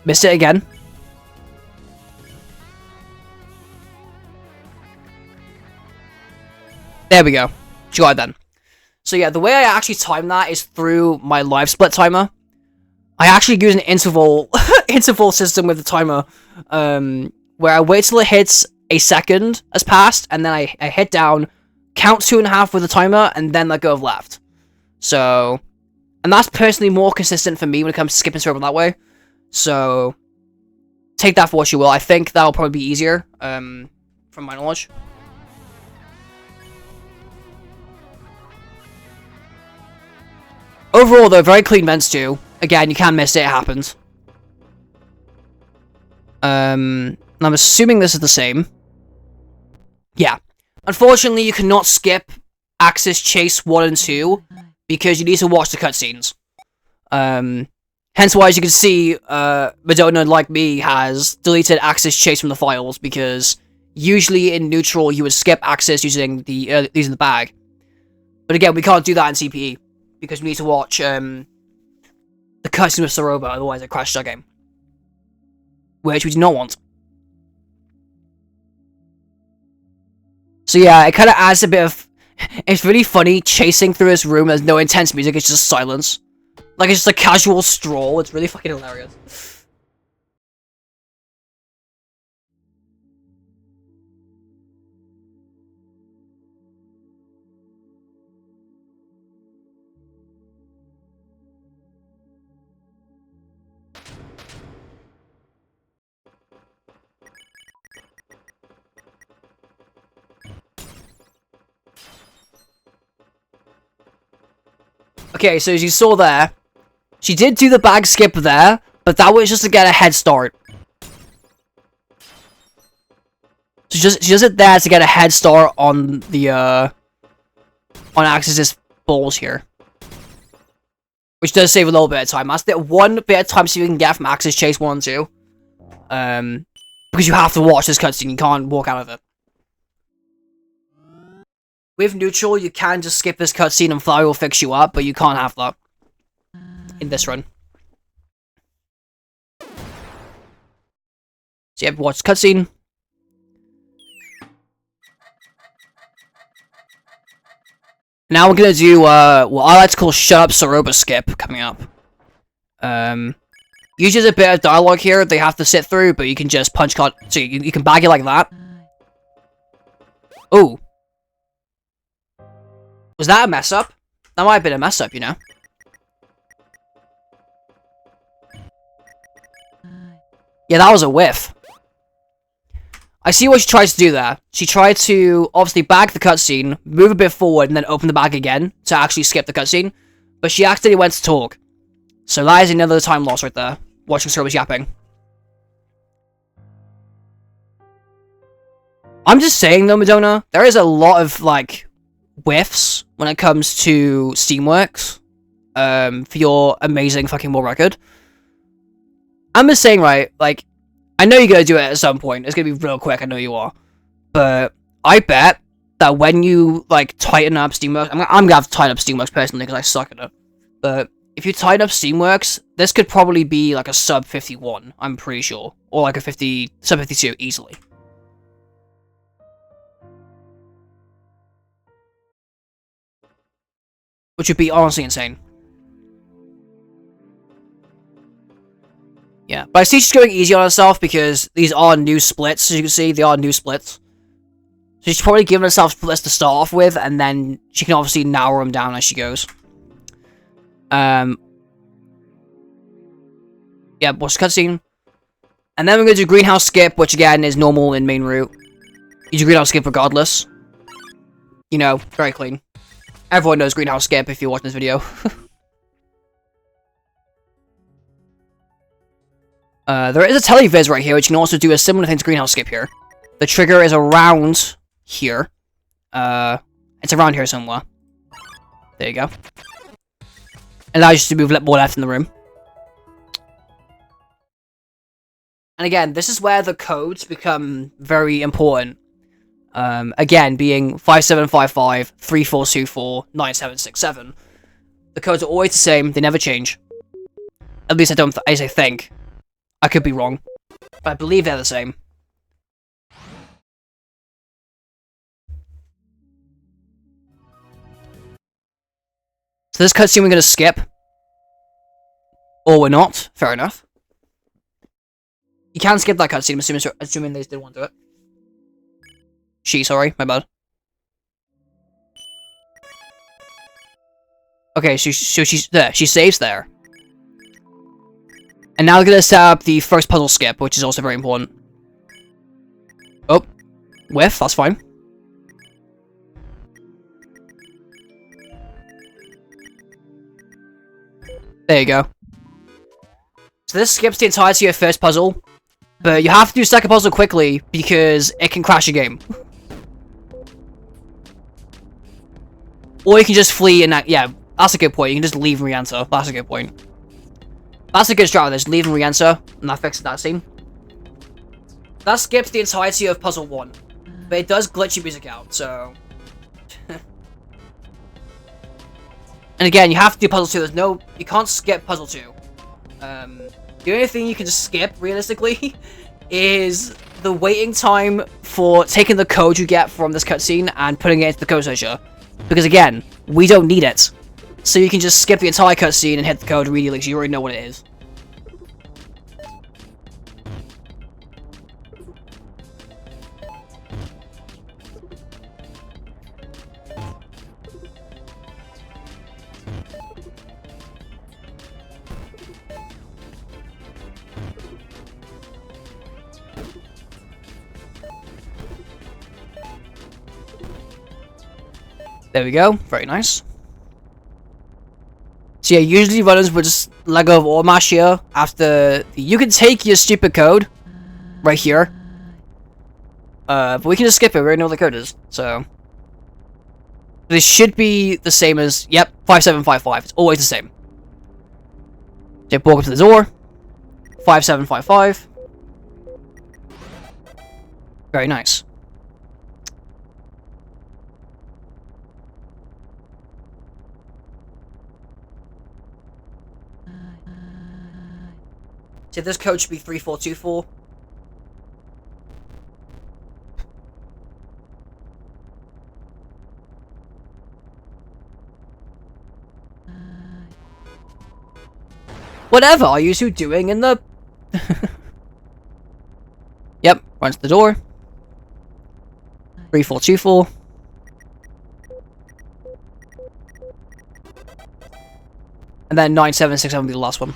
Missed it again. There we go. She got it then. So yeah, the way I actually time that is through my live split timer. I actually use an interval interval system with the timer, where I wait till it hits a second has passed, and then I hit down, count 2.5 with the timer, and then let go of left. So, and that's personally more consistent for me when it comes to skipping Cerebral that way. So, take that for what you will. I think that'll probably be easier, from my knowledge. Overall, though, very clean vents too. Again, you can miss it, it happens. I'm assuming this is the same. Yeah. Unfortunately, you cannot skip Axis Chase 1 and 2, because you need to watch the cutscenes. Hence why, as you can see, Midona, like me, has deleted Axis Chase from the files, because usually in neutral, you would skip Axis using the bag. But again, we can't do that in CPE, because we need to watch, the cutscene with Soroba, otherwise it crashes our game. Which we do not want. So yeah, it kind of adds a bit of... It's really funny chasing through this room, there's no intense music, it's just silence. Like, it's just a casual stroll, it's really fucking hilarious. Okay, so as you saw there, she did do the bag skip there, but that was just to get a head start. She does it there to get a head start on the, on Axis' balls here. Which does save a little bit of time. That's the one bit of time so you can get from Axis Chase 1 and 2. Because you have to watch this cutscene, you can't walk out of it. With neutral, you can just skip this cutscene and Flower will fix you up, but you can't have that in this run. So you have to watch the cutscene. Now we're gonna do what I like to call Shut Up Soroba Skip coming up. Usually there's a bit of dialogue here they have to sit through, but you can just punch card, so you can bag it like that. Oh. Was that a mess up? That might have been a mess up, you know? Yeah, that was a whiff. I see what she tries to do there. She tried to, obviously, bag the cutscene, move a bit forward, and then open the bag again to actually skip the cutscene. But she accidentally went to talk. So that is another time loss right there. Watching Soroba's yapping. I'm just saying, though, Midona, there is a lot of, like, whiffs when it comes to Steamworks. For your amazing fucking world record. I'm just saying, right, like, I know you're gonna do it at some point. It's gonna be real quick, I know you are. But I bet that when you, like, tighten up Steamworks... I'm gonna have to tighten up Steamworks personally, because I suck at it. But if you tighten up Steamworks, this could probably be, like, a sub 51, I'm pretty sure. Or, like, a sub 52, easily. Which would be honestly insane. Yeah. But I see she's going easy on herself because these are new splits, as you can see, they are new splits. So she's probably giving herself splits to start off with, and then she can obviously narrow them down as she goes. Yeah, watch the cutscene. And then we're going to do greenhouse skip, which again is normal in main route. You do greenhouse skip regardless. You know, very clean. Everyone knows greenhouse skip if you're watching this video. There is a televiz right here, which can also do a similar thing to greenhouse skip here. The trigger is around here. It's around here somewhere. There you go. Allows you to move more left in the room. And again, this is where the codes become very important. Again, being 5755, 3424, 9767. The codes are always the same, they never change. At least I think. I could be wrong. But I believe they're the same. So this cutscene we're going to skip. Or we're not. Fair enough. You can skip that cutscene, assuming they didn't want to do it. Sorry, my bad. Okay, so she's there. She saves there. And now we're going to set up the first puzzle skip, which is also very important. Oh. Whiff, that's fine. There you go. So this skips the entirety of first puzzle. But you have to do second puzzle quickly, because it can crash a game. Or you can just flee and yeah, that's a good point. You can just leave and re-enter. That's a good point. That's a good strategy. Just leave and re-enter, and that fixes that scene. That skips the entirety of puzzle 1. But it does glitch your music out, so... And again, you have to do puzzle 2. You can't skip puzzle 2. The only thing you can just skip, realistically, is the waiting time for taking the code you get from this cutscene and putting it into the code searcher. Because again, we don't need it. So you can just skip the entire cutscene and hit the code immediately because you already know what it is. There we go. Very nice. So yeah, usually runners would just let go of all mash here after... You can take your stupid code right here. But we can just skip it. We already know what the code is. So... This should be the same as... Yep, 5755. It's always the same. So walk up to the door. 5755. Very nice. So this code should be 3424. Whatever are you two doing in the... Yep, runs to the door. 3424. And then 9767 will be the last one.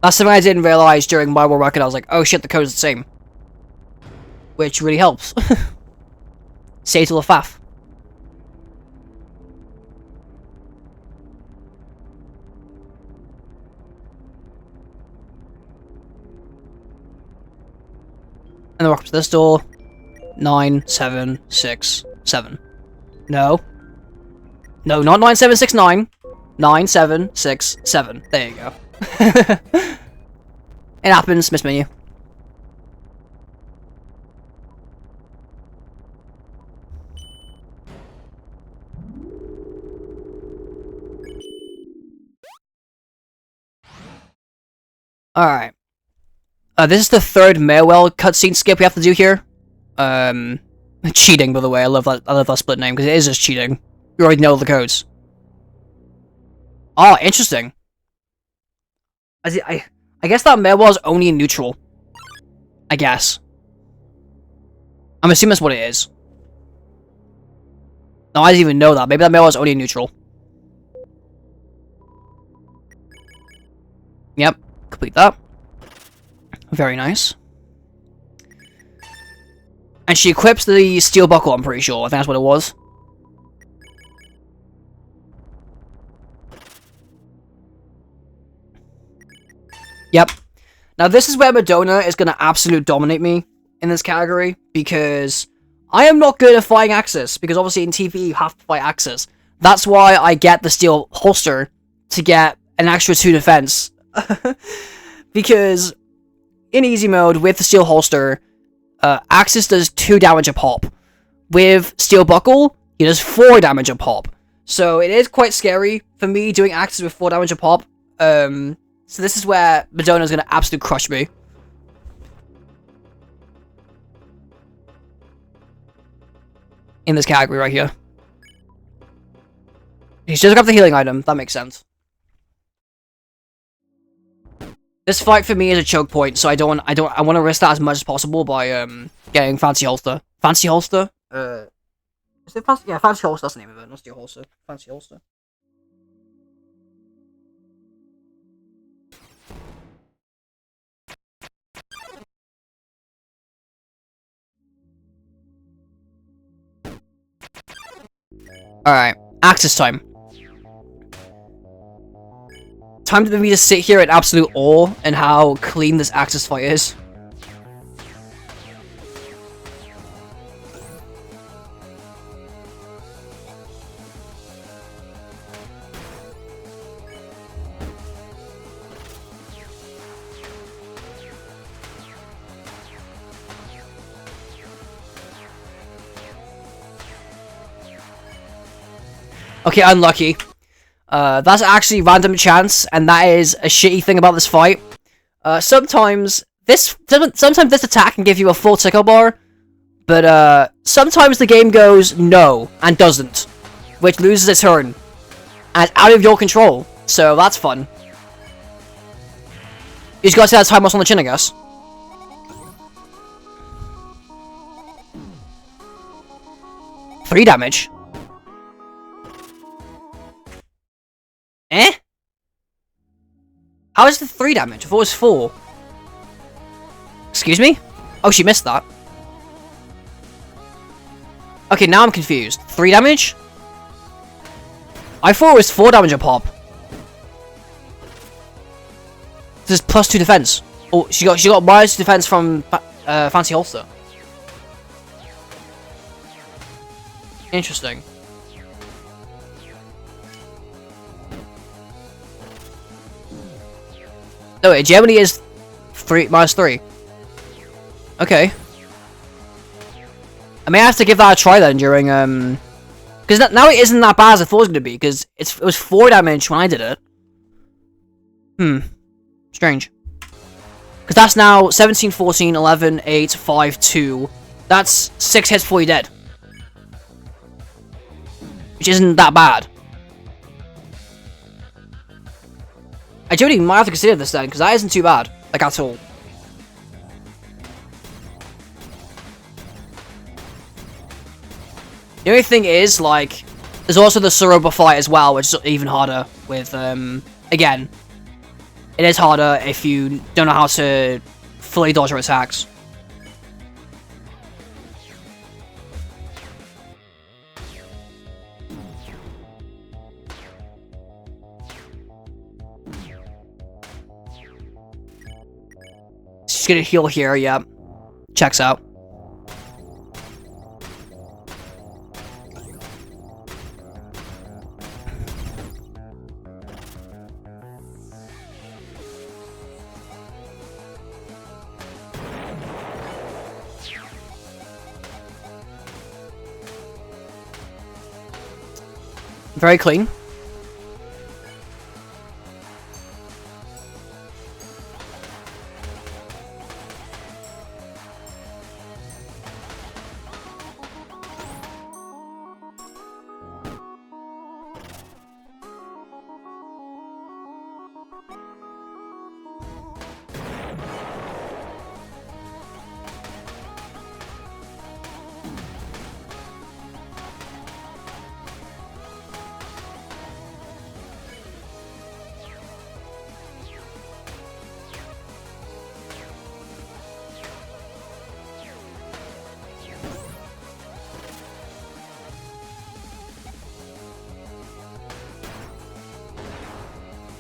That's something I didn't realize during my world record. I was like, oh shit, the code's the same. Which really helps. Say to the faff. And then walk up to this door. 9767. No. No, not 9769. 9767. There you go. It happens, miss menu. Alright. This is the third Maywell cutscene skip we have to do here. Cheating, by the way. I love that split name, because it is just cheating. You already know the codes. Oh, interesting. I guess that Mewa is only in neutral. I guess. I'm assuming that's what it is. No, I didn't even know that. Maybe that Mewa is only in neutral. Yep. Complete that. Very nice. And she equips the steel buckle, I'm pretty sure. I think that's what it was. Yep. Now this is where Midona is going to absolute dominate me in this category, because I am not good at fighting Axis, because obviously in TPE you have to fight Axis. That's why I get the steel holster to get an extra 2 defense. Because in easy mode with the steel holster, Axis does 2 damage a pop. With steel buckle, he does 4 damage a pop. So it is quite scary for me doing Axis with 4 damage a pop. So this is where Midona is going to absolutely crush me. In this category right here. He's just got the healing item. That makes sense. This fight for me is a choke point, so I want to risk that as much as possible by getting fancy holster. Fancy holster? Is it fancy? Yeah, fancy holster. That's the name of it. Not steel holster. Fancy holster. Alright, Axis time. Time for me to sit here in absolute awe and how clean this Axis fight is. Okay, unlucky. That's actually random chance, and that is a shitty thing about this fight. Sometimes this attack can give you a full tickle bar, but sometimes the game goes no and doesn't, which loses a turn, and it's out of your control. So that's fun. You just gotta say that time on the chin, I guess. Three damage. Eh? How is it 3 damage? I thought it was 4. Excuse me? Oh, she missed that. Okay, now I'm confused. 3 damage? I thought it was 4 damage a pop. This is plus 2 defense. Oh, she got minus 2 defense from Fancy Holster. Interesting. No, wait, Germany is minus 3. Okay. I may have to give that a try then during, because now it isn't that bad as I thought it was going to be, because it was 4 damage when I did it. Strange. Because that's now 17, 14, 11, 8, 5, 2. That's 6 hits before you're dead. Which isn't that bad. I genuinely might have to consider this then, because that isn't too bad. Like, at all. The only thing is, like, there's also the Soroba fight as well, which is even harder with, again, it is harder if you don't know how to fully dodge your attacks. She's gonna heal here, yep. Checks out. Very clean.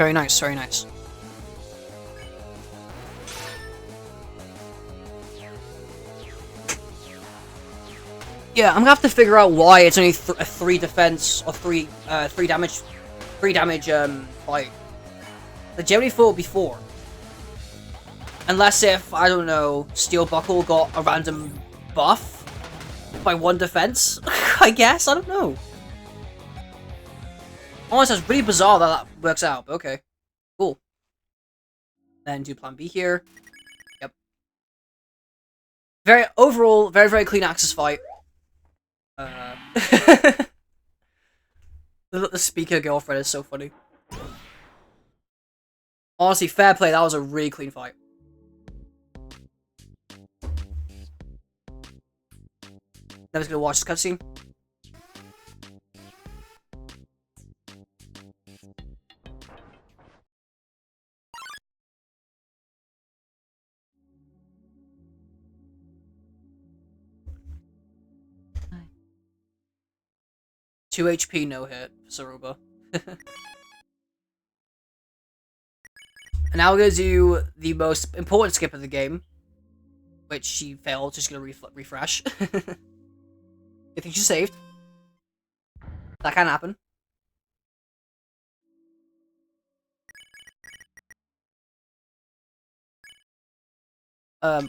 Very nice, very nice. Yeah, I'm gonna have to figure out why it's only a 3 defense or 3 damage fight. The generally thought before. Unless if, I don't know, Steel Buckle got a random buff by 1 defense, I guess, I don't know. Honestly, it's really bizarre that works out, but okay. Cool. Then do plan B here. Yep. Overall, very clean Axis fight. The speaker girlfriend is so funny. Honestly, fair play, that was a really clean fight. Never's gonna watch this cutscene. Two HP no hit for Saruba. And now we're gonna do the most important skip of the game, which she failed. Just gonna refresh. I think she's saved. That can happen.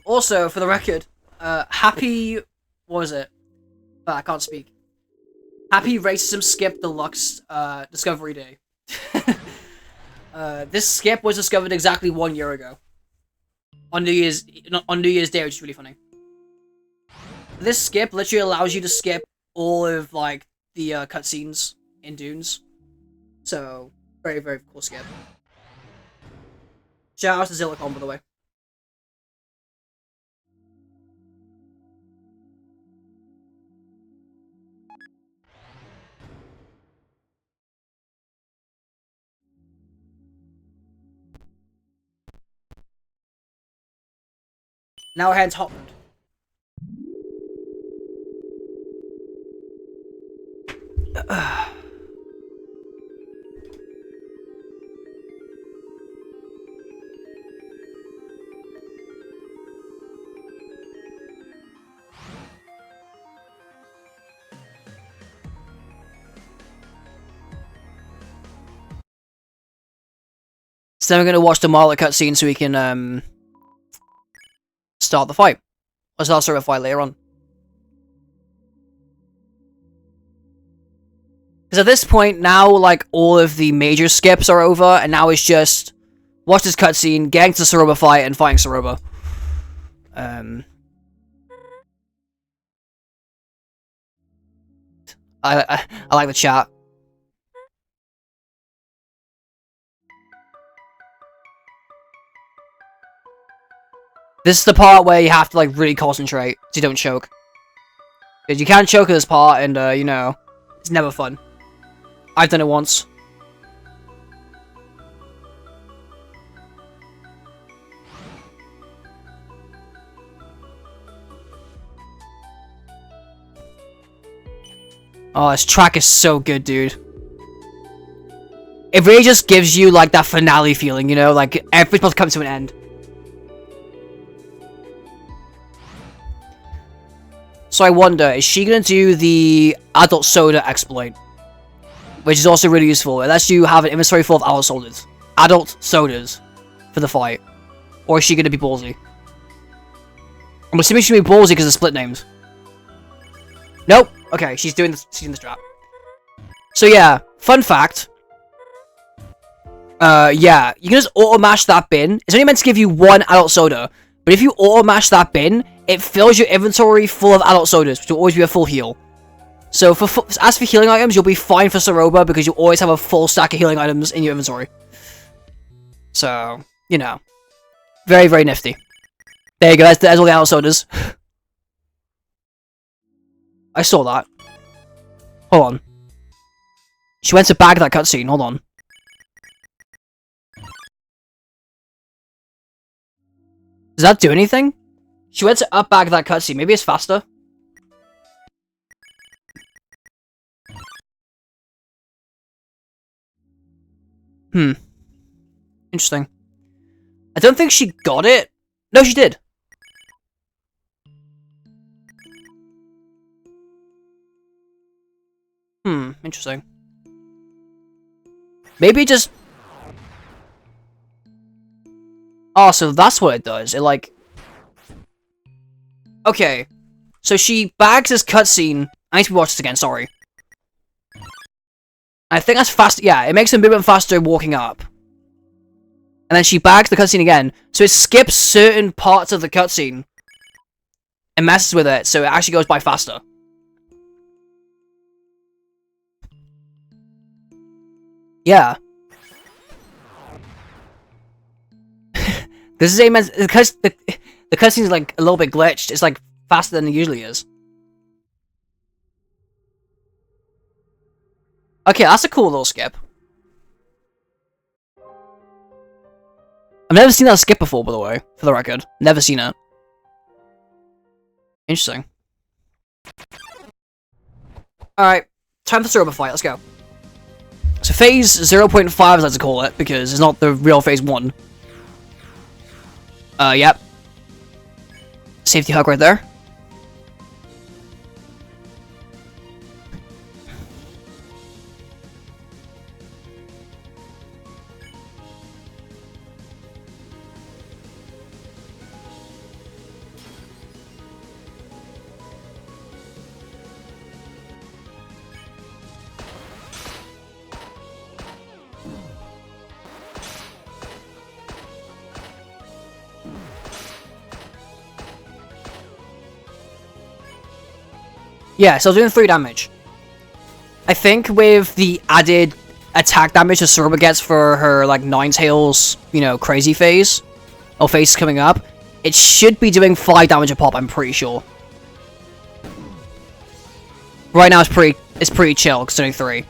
Also, for the record, happy... What was it? I can't speak. Happy Racism Skip Deluxe Discovery Day. This skip was discovered exactly 1 year ago. On New Year's Day, which is really funny. This skip literally allows you to skip all of, like, the cutscenes in Dunes. So, very cool skip. Shout out to Zillicon, by the way. Now we're heading to Hotland. So then we're going to watch the Marla cutscene so we can start the fight. Or start a fight later on. Because at this point, now, like, all of the major skips are over, and now it's just watch this cutscene, getting to the Saroba fight, and fighting Saroba. I like the chat. This is the part where you have to, like, really concentrate so you don't choke. Because you can choke at this part, and, you know, it's never fun. I've done it once. Oh, this track is so good, dude. It really just gives you, like, that finale feeling, you know? Like, everything's supposed to come to an end. So I wonder, is she gonna do the adult soda exploit? Which is also really useful. It lets you have an inventory full of adult sodas for the fight. Or is she gonna be ballsy? I'm assuming she's gonna be ballsy because of split names. Nope. Okay, she's doing the strat. So yeah, fun fact. Yeah, you can just auto-mash that bin. It's only meant to give you 1 adult soda. But if you auto-mash that bin, it fills your inventory full of adult sodas, which will always be a full heal. So, as for healing items, you'll be fine for Saroba, because you always have a full stack of healing items in your inventory. So, you know. Very nifty. There you go, there's all the adult sodas. I saw that. Hold on. She went to bag that cutscene, hold on. Does that do anything? She went to up-bag that cutscene. Maybe it's faster. Interesting. I don't think she got it. No, she did. Interesting. Maybe just... Oh, so that's what it does. It, like... Okay. So she bags this cutscene. I need to watch this again, sorry. I think that's fast. Yeah, it makes the movement faster walking up. And then she bags the cutscene again. So it skips certain parts of the cutscene. And messes with it, so it actually goes by faster. Yeah. This is immense. Because the cutscene is like a little bit glitched. It's like faster than it usually is. Okay, that's a cool little skip. I've never seen that skip before, by the way, for the record. Never seen it. Interesting. Alright, time for the robot fight, let's go. So phase 0.5 as I like to call it, because it's not the real phase 1. Yep. Safety hug right there. Yeah, so doing 3 damage. I think with the added attack damage that Sorba gets for her, like, Ninetales, you know, crazy phase, or phase coming up, it should be doing 5 damage a pop, I'm pretty sure. Right now it's pretty chill, because it's doing 3.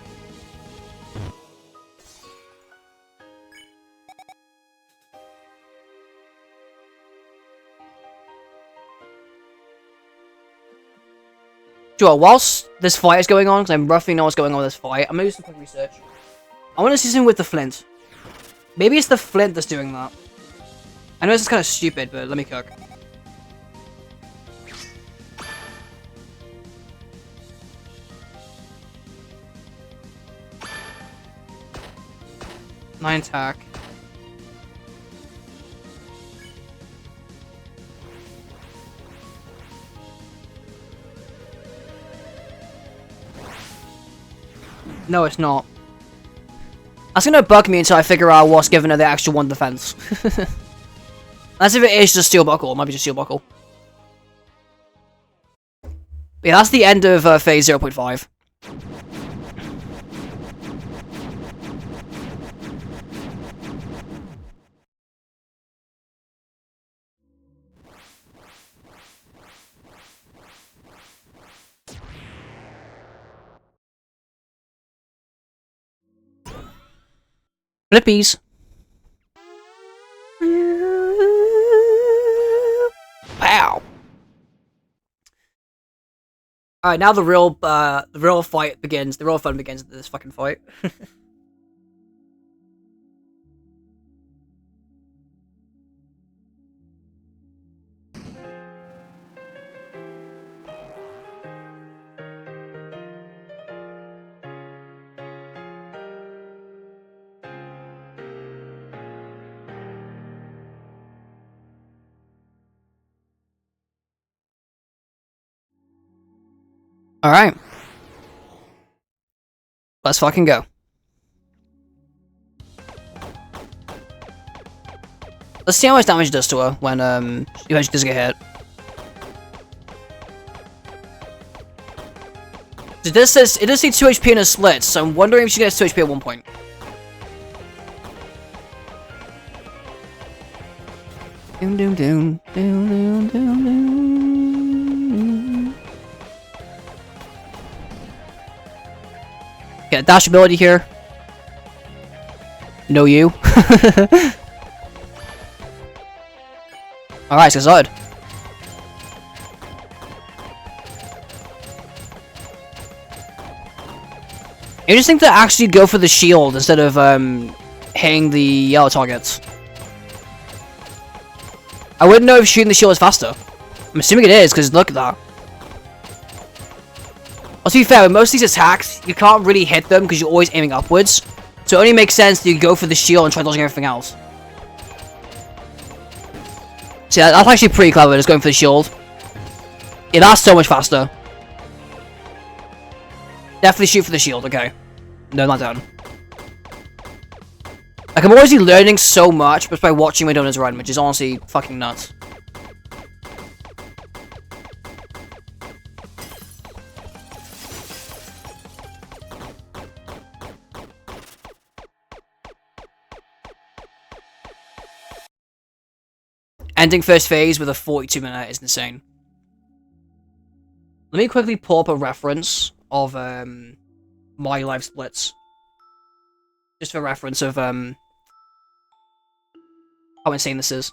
Sure, whilst this fight is going on, because I roughly know what's going on with this fight, I'm going to do some quick research. I want to see something with the flint. Maybe it's the flint that's doing that. I know this is kind of stupid, but let me cook. Nine attack. No, it's not. That's gonna bug me until I figure out what's giving her the extra 1 defense. That's if it is just Steel Buckle. It might be just Steel Buckle. But yeah, that's the end of phase 0.5. Flippies. Wow. Alright, now the real fight begins. The real fun begins with this fucking fight. Alright. Let's fucking go. Let's see how much damage it does to her when she eventually does get hit. It does say 2 HP in a split, so I'm wondering if she gets 2 HP at one point. Doom doom doom doom doom doom doom. Get a dash ability here. No you. Alright, so solid. Interesting to actually go for the shield instead of hitting the yellow targets. I wouldn't know if shooting the shield is faster. I'm assuming it is, because look at that. Well, to be fair, with most of these attacks, you can't really hit them because you're always aiming upwards. So it only makes sense that you go for the shield and try dodging everything else. See, that's actually pretty clever, just going for the shield. Yeah, that's so much faster. Definitely shoot for the shield, okay. No, not down. Like, I'm always learning so much just by watching Midona's run, which is honestly fucking nuts. Ending first phase with a 42-minute is insane. Let me quickly pull up a reference of my live splits. Just for reference of how insane this is.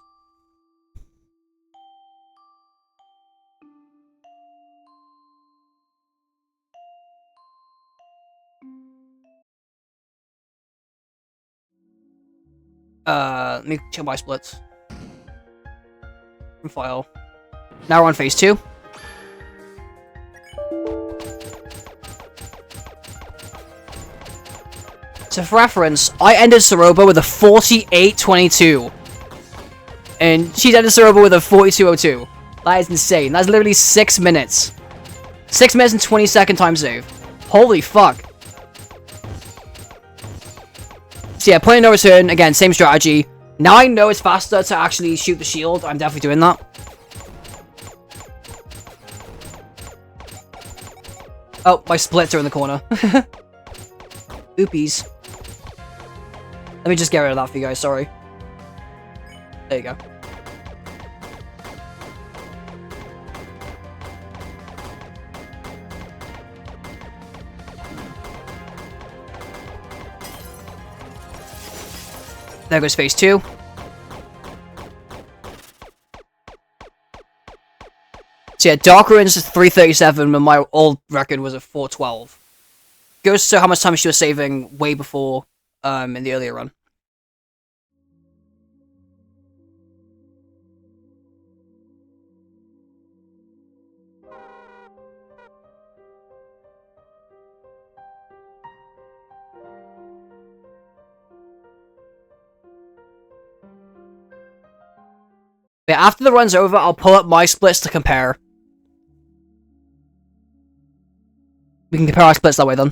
Let me check my splits. From file. Now we're on phase 2. So for reference, I ended Soroba with a 48-22. And she's ended Soroba with a 42-02. That is insane. That's literally 6 minutes. 6 minutes and 20-second time save. Holy fuck. So yeah, point of no return. Again, same strategy. Now I know it's faster to actually shoot the shield. I'm definitely doing that. Oh, my splits are in the corner. Oopies. Let me just get rid of that for you guys, sorry. There you go. There goes phase 2. So yeah, Dark Ruins is 337, but my old record was at 412. Goes to how much time she was saving way before in the earlier run. But after the run's over, I'll pull up my splits to compare. We can compare our splits that way then.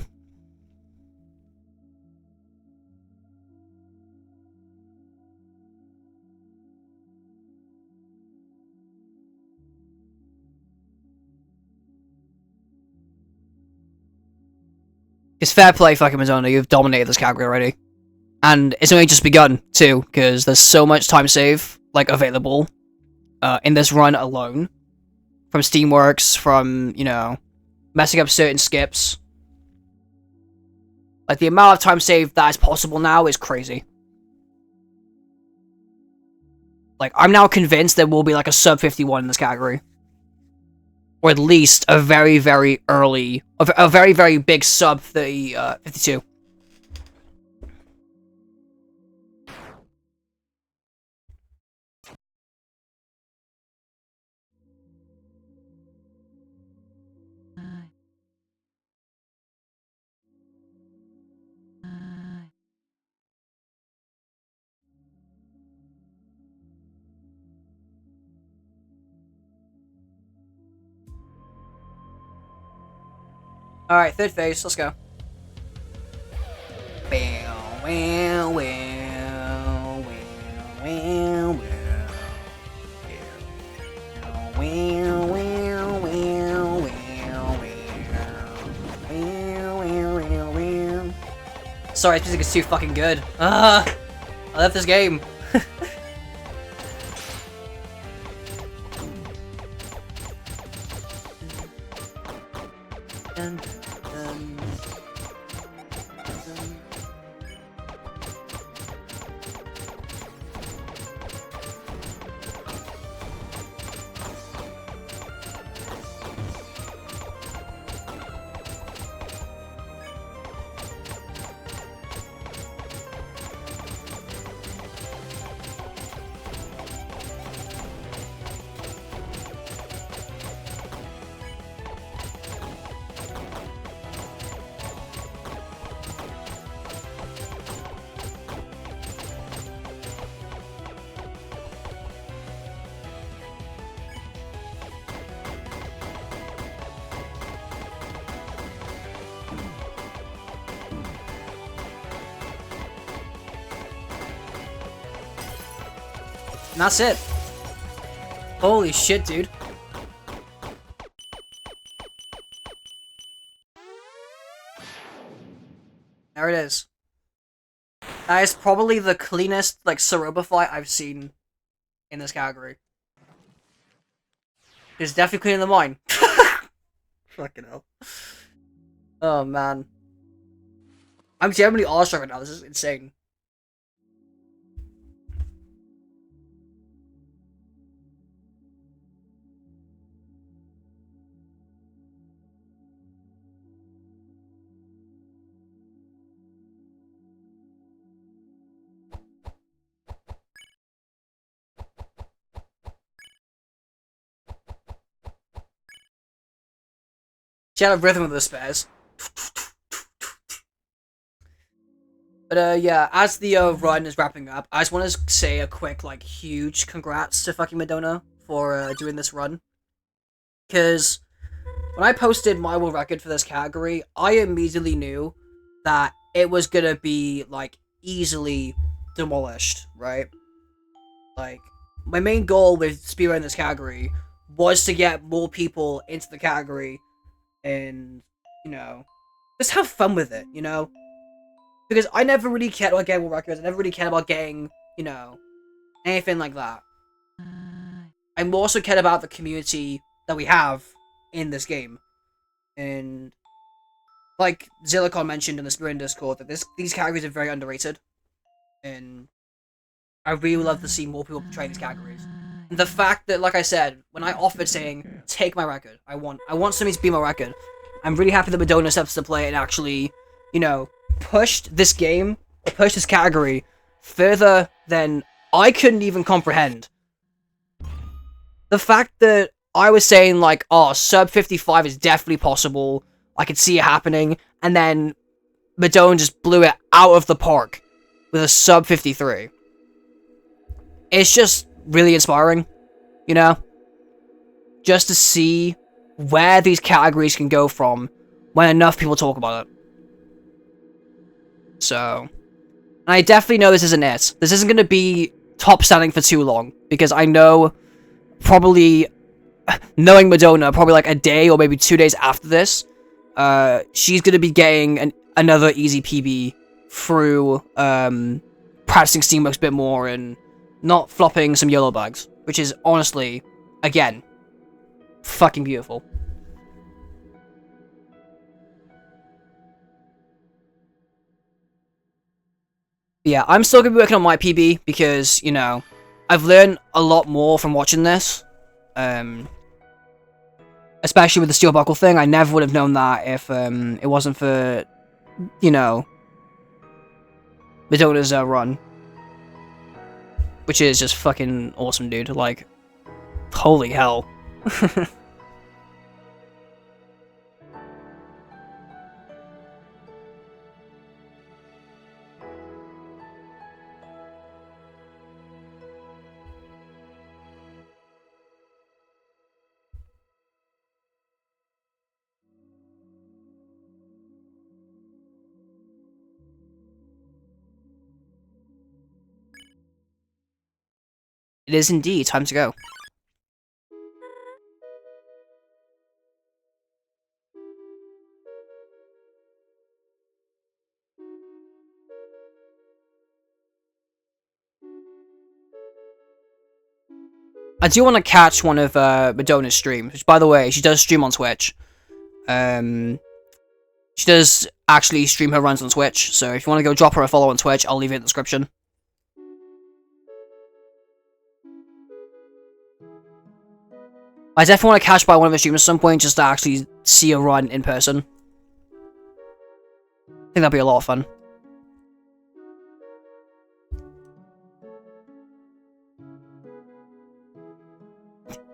It's fair play, fucking Midona. You've dominated this category already. And it's only just begun, too, because there's so much time save, like, available in this run alone. From Steamworks, from, you know, messing up certain skips. Like, the amount of time save that is possible now is crazy. Like, I'm now convinced there will be, like, a sub 51 in this category. Or at least a very, very early, a very, very big sub 52. Alright, third phase, let's go. Sorry, this music is too fucking good. I love this game. And that's it. Holy shit, dude. There it is. That is probably the cleanest, like, Ceroba fight I've seen in this category. It's definitely cleaner than mine. Fucking hell. Oh, man. I'm genuinely awestruck right now. This is insane. She had a rhythm of the spares. But, yeah, as the run is wrapping up, I just want to say a quick, like, huge congrats to fucking Midona for doing this run. Because when I posted my world record for this category, I immediately knew that it was gonna be, like, easily demolished, right? Like, my main goal with speedrunning this category was to get more people into the category and, you know, just have fun with it, you know? Because I never really cared about getting world records, I never really cared about getting, you know, anything like that. I more so cared about the community that we have in this game. And, like Zillicon mentioned in the Spirit Discord, that these categories are very underrated. And I really love to see more people portray these categories. And the fact that, like I said, when I offered saying, take my record, I want somebody to be my record, I'm really happy that Midona steps to play and actually, you know, pushed this game, pushed this category further than I couldn't even comprehend. The fact that I was saying, like, oh, sub 55 is definitely possible, I could see it happening, and then Midona just blew it out of the park with a sub 53. It's just really inspiring, you know? Just to see where these categories can go from when enough people talk about it. So, and I definitely know this isn't it. This isn't going to be top standing for too long, because I know, probably, knowing Midona, probably like a day or maybe 2 days after this, she's going to be getting another easy PB through practicing Steamworks a bit more and not flopping some yellow bags, which is honestly, again, fucking beautiful. Yeah, I'm still gonna be working on my PB because, you know, I've learned a lot more from watching this. Especially with the steel buckle thing, I never would have known that if it wasn't for, you know, Midona's run. Which is just fucking awesome, dude. Like, holy hell. It is indeed time to go. I do want to catch one of Midona's streams, which, by the way, she does stream on Twitch. She does actually stream her runs on Twitch, so if you want to go drop her a follow on Twitch, I'll leave it in the description. I definitely want to catch by one of her streamers at some point, just to actually see her run in person. I think that'd be a lot of fun.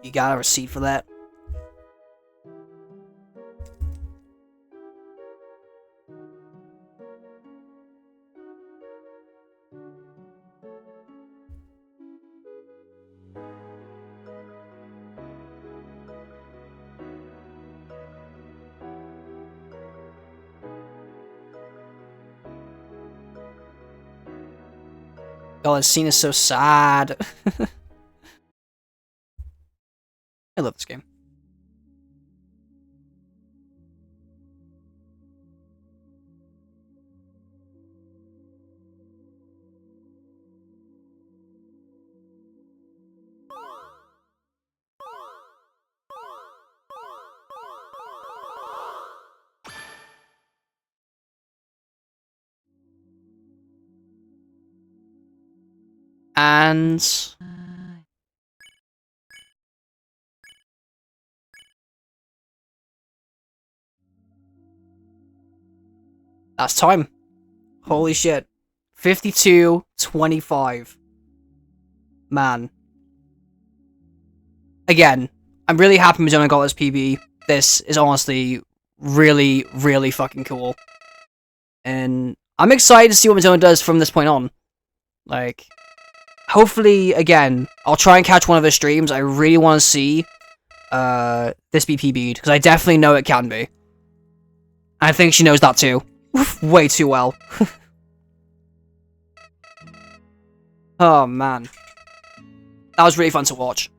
You got a receipt for that? Oh, this scene is so sad. And that's time. Holy shit. 52:25. Man. Again, I'm really happy Midona got this PB. This is honestly really, really fucking cool. And I'm excited to see what Midona does from this point on. Like, hopefully, again, I'll try and catch one of her streams. I really want to see this be PB'd, because I definitely know it can be. I think she knows that too. Way too well. Oh, man. That was really fun to watch.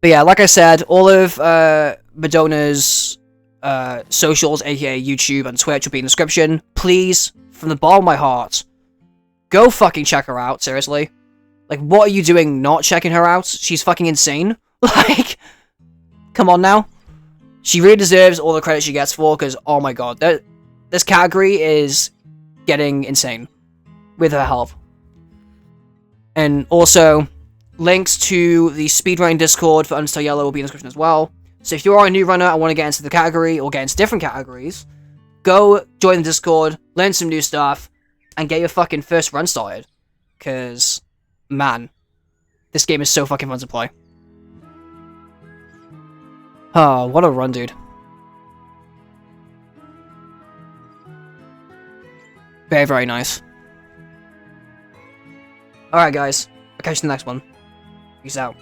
But yeah, like I said, all of Midona's socials, aka YouTube and Twitch, will be in the description. Please, from the bottom of my heart, go fucking check her out, seriously. Like, what are you doing not checking her out? She's fucking insane. Like, come on now. She really deserves all the credit she gets for, because, oh my god, this category is getting insane with her help. And also, links to the speedrunning Discord for Undertale Yellow will be in the description as well. So if you are a new runner and want to get into the category, or get into different categories, go join the Discord, learn some new stuff, and get your fucking first run started. Because, man, this game is so fucking fun to play. Oh, what a run, dude. Very, very nice. Alright, guys. I'll catch you in the next one. Peace out.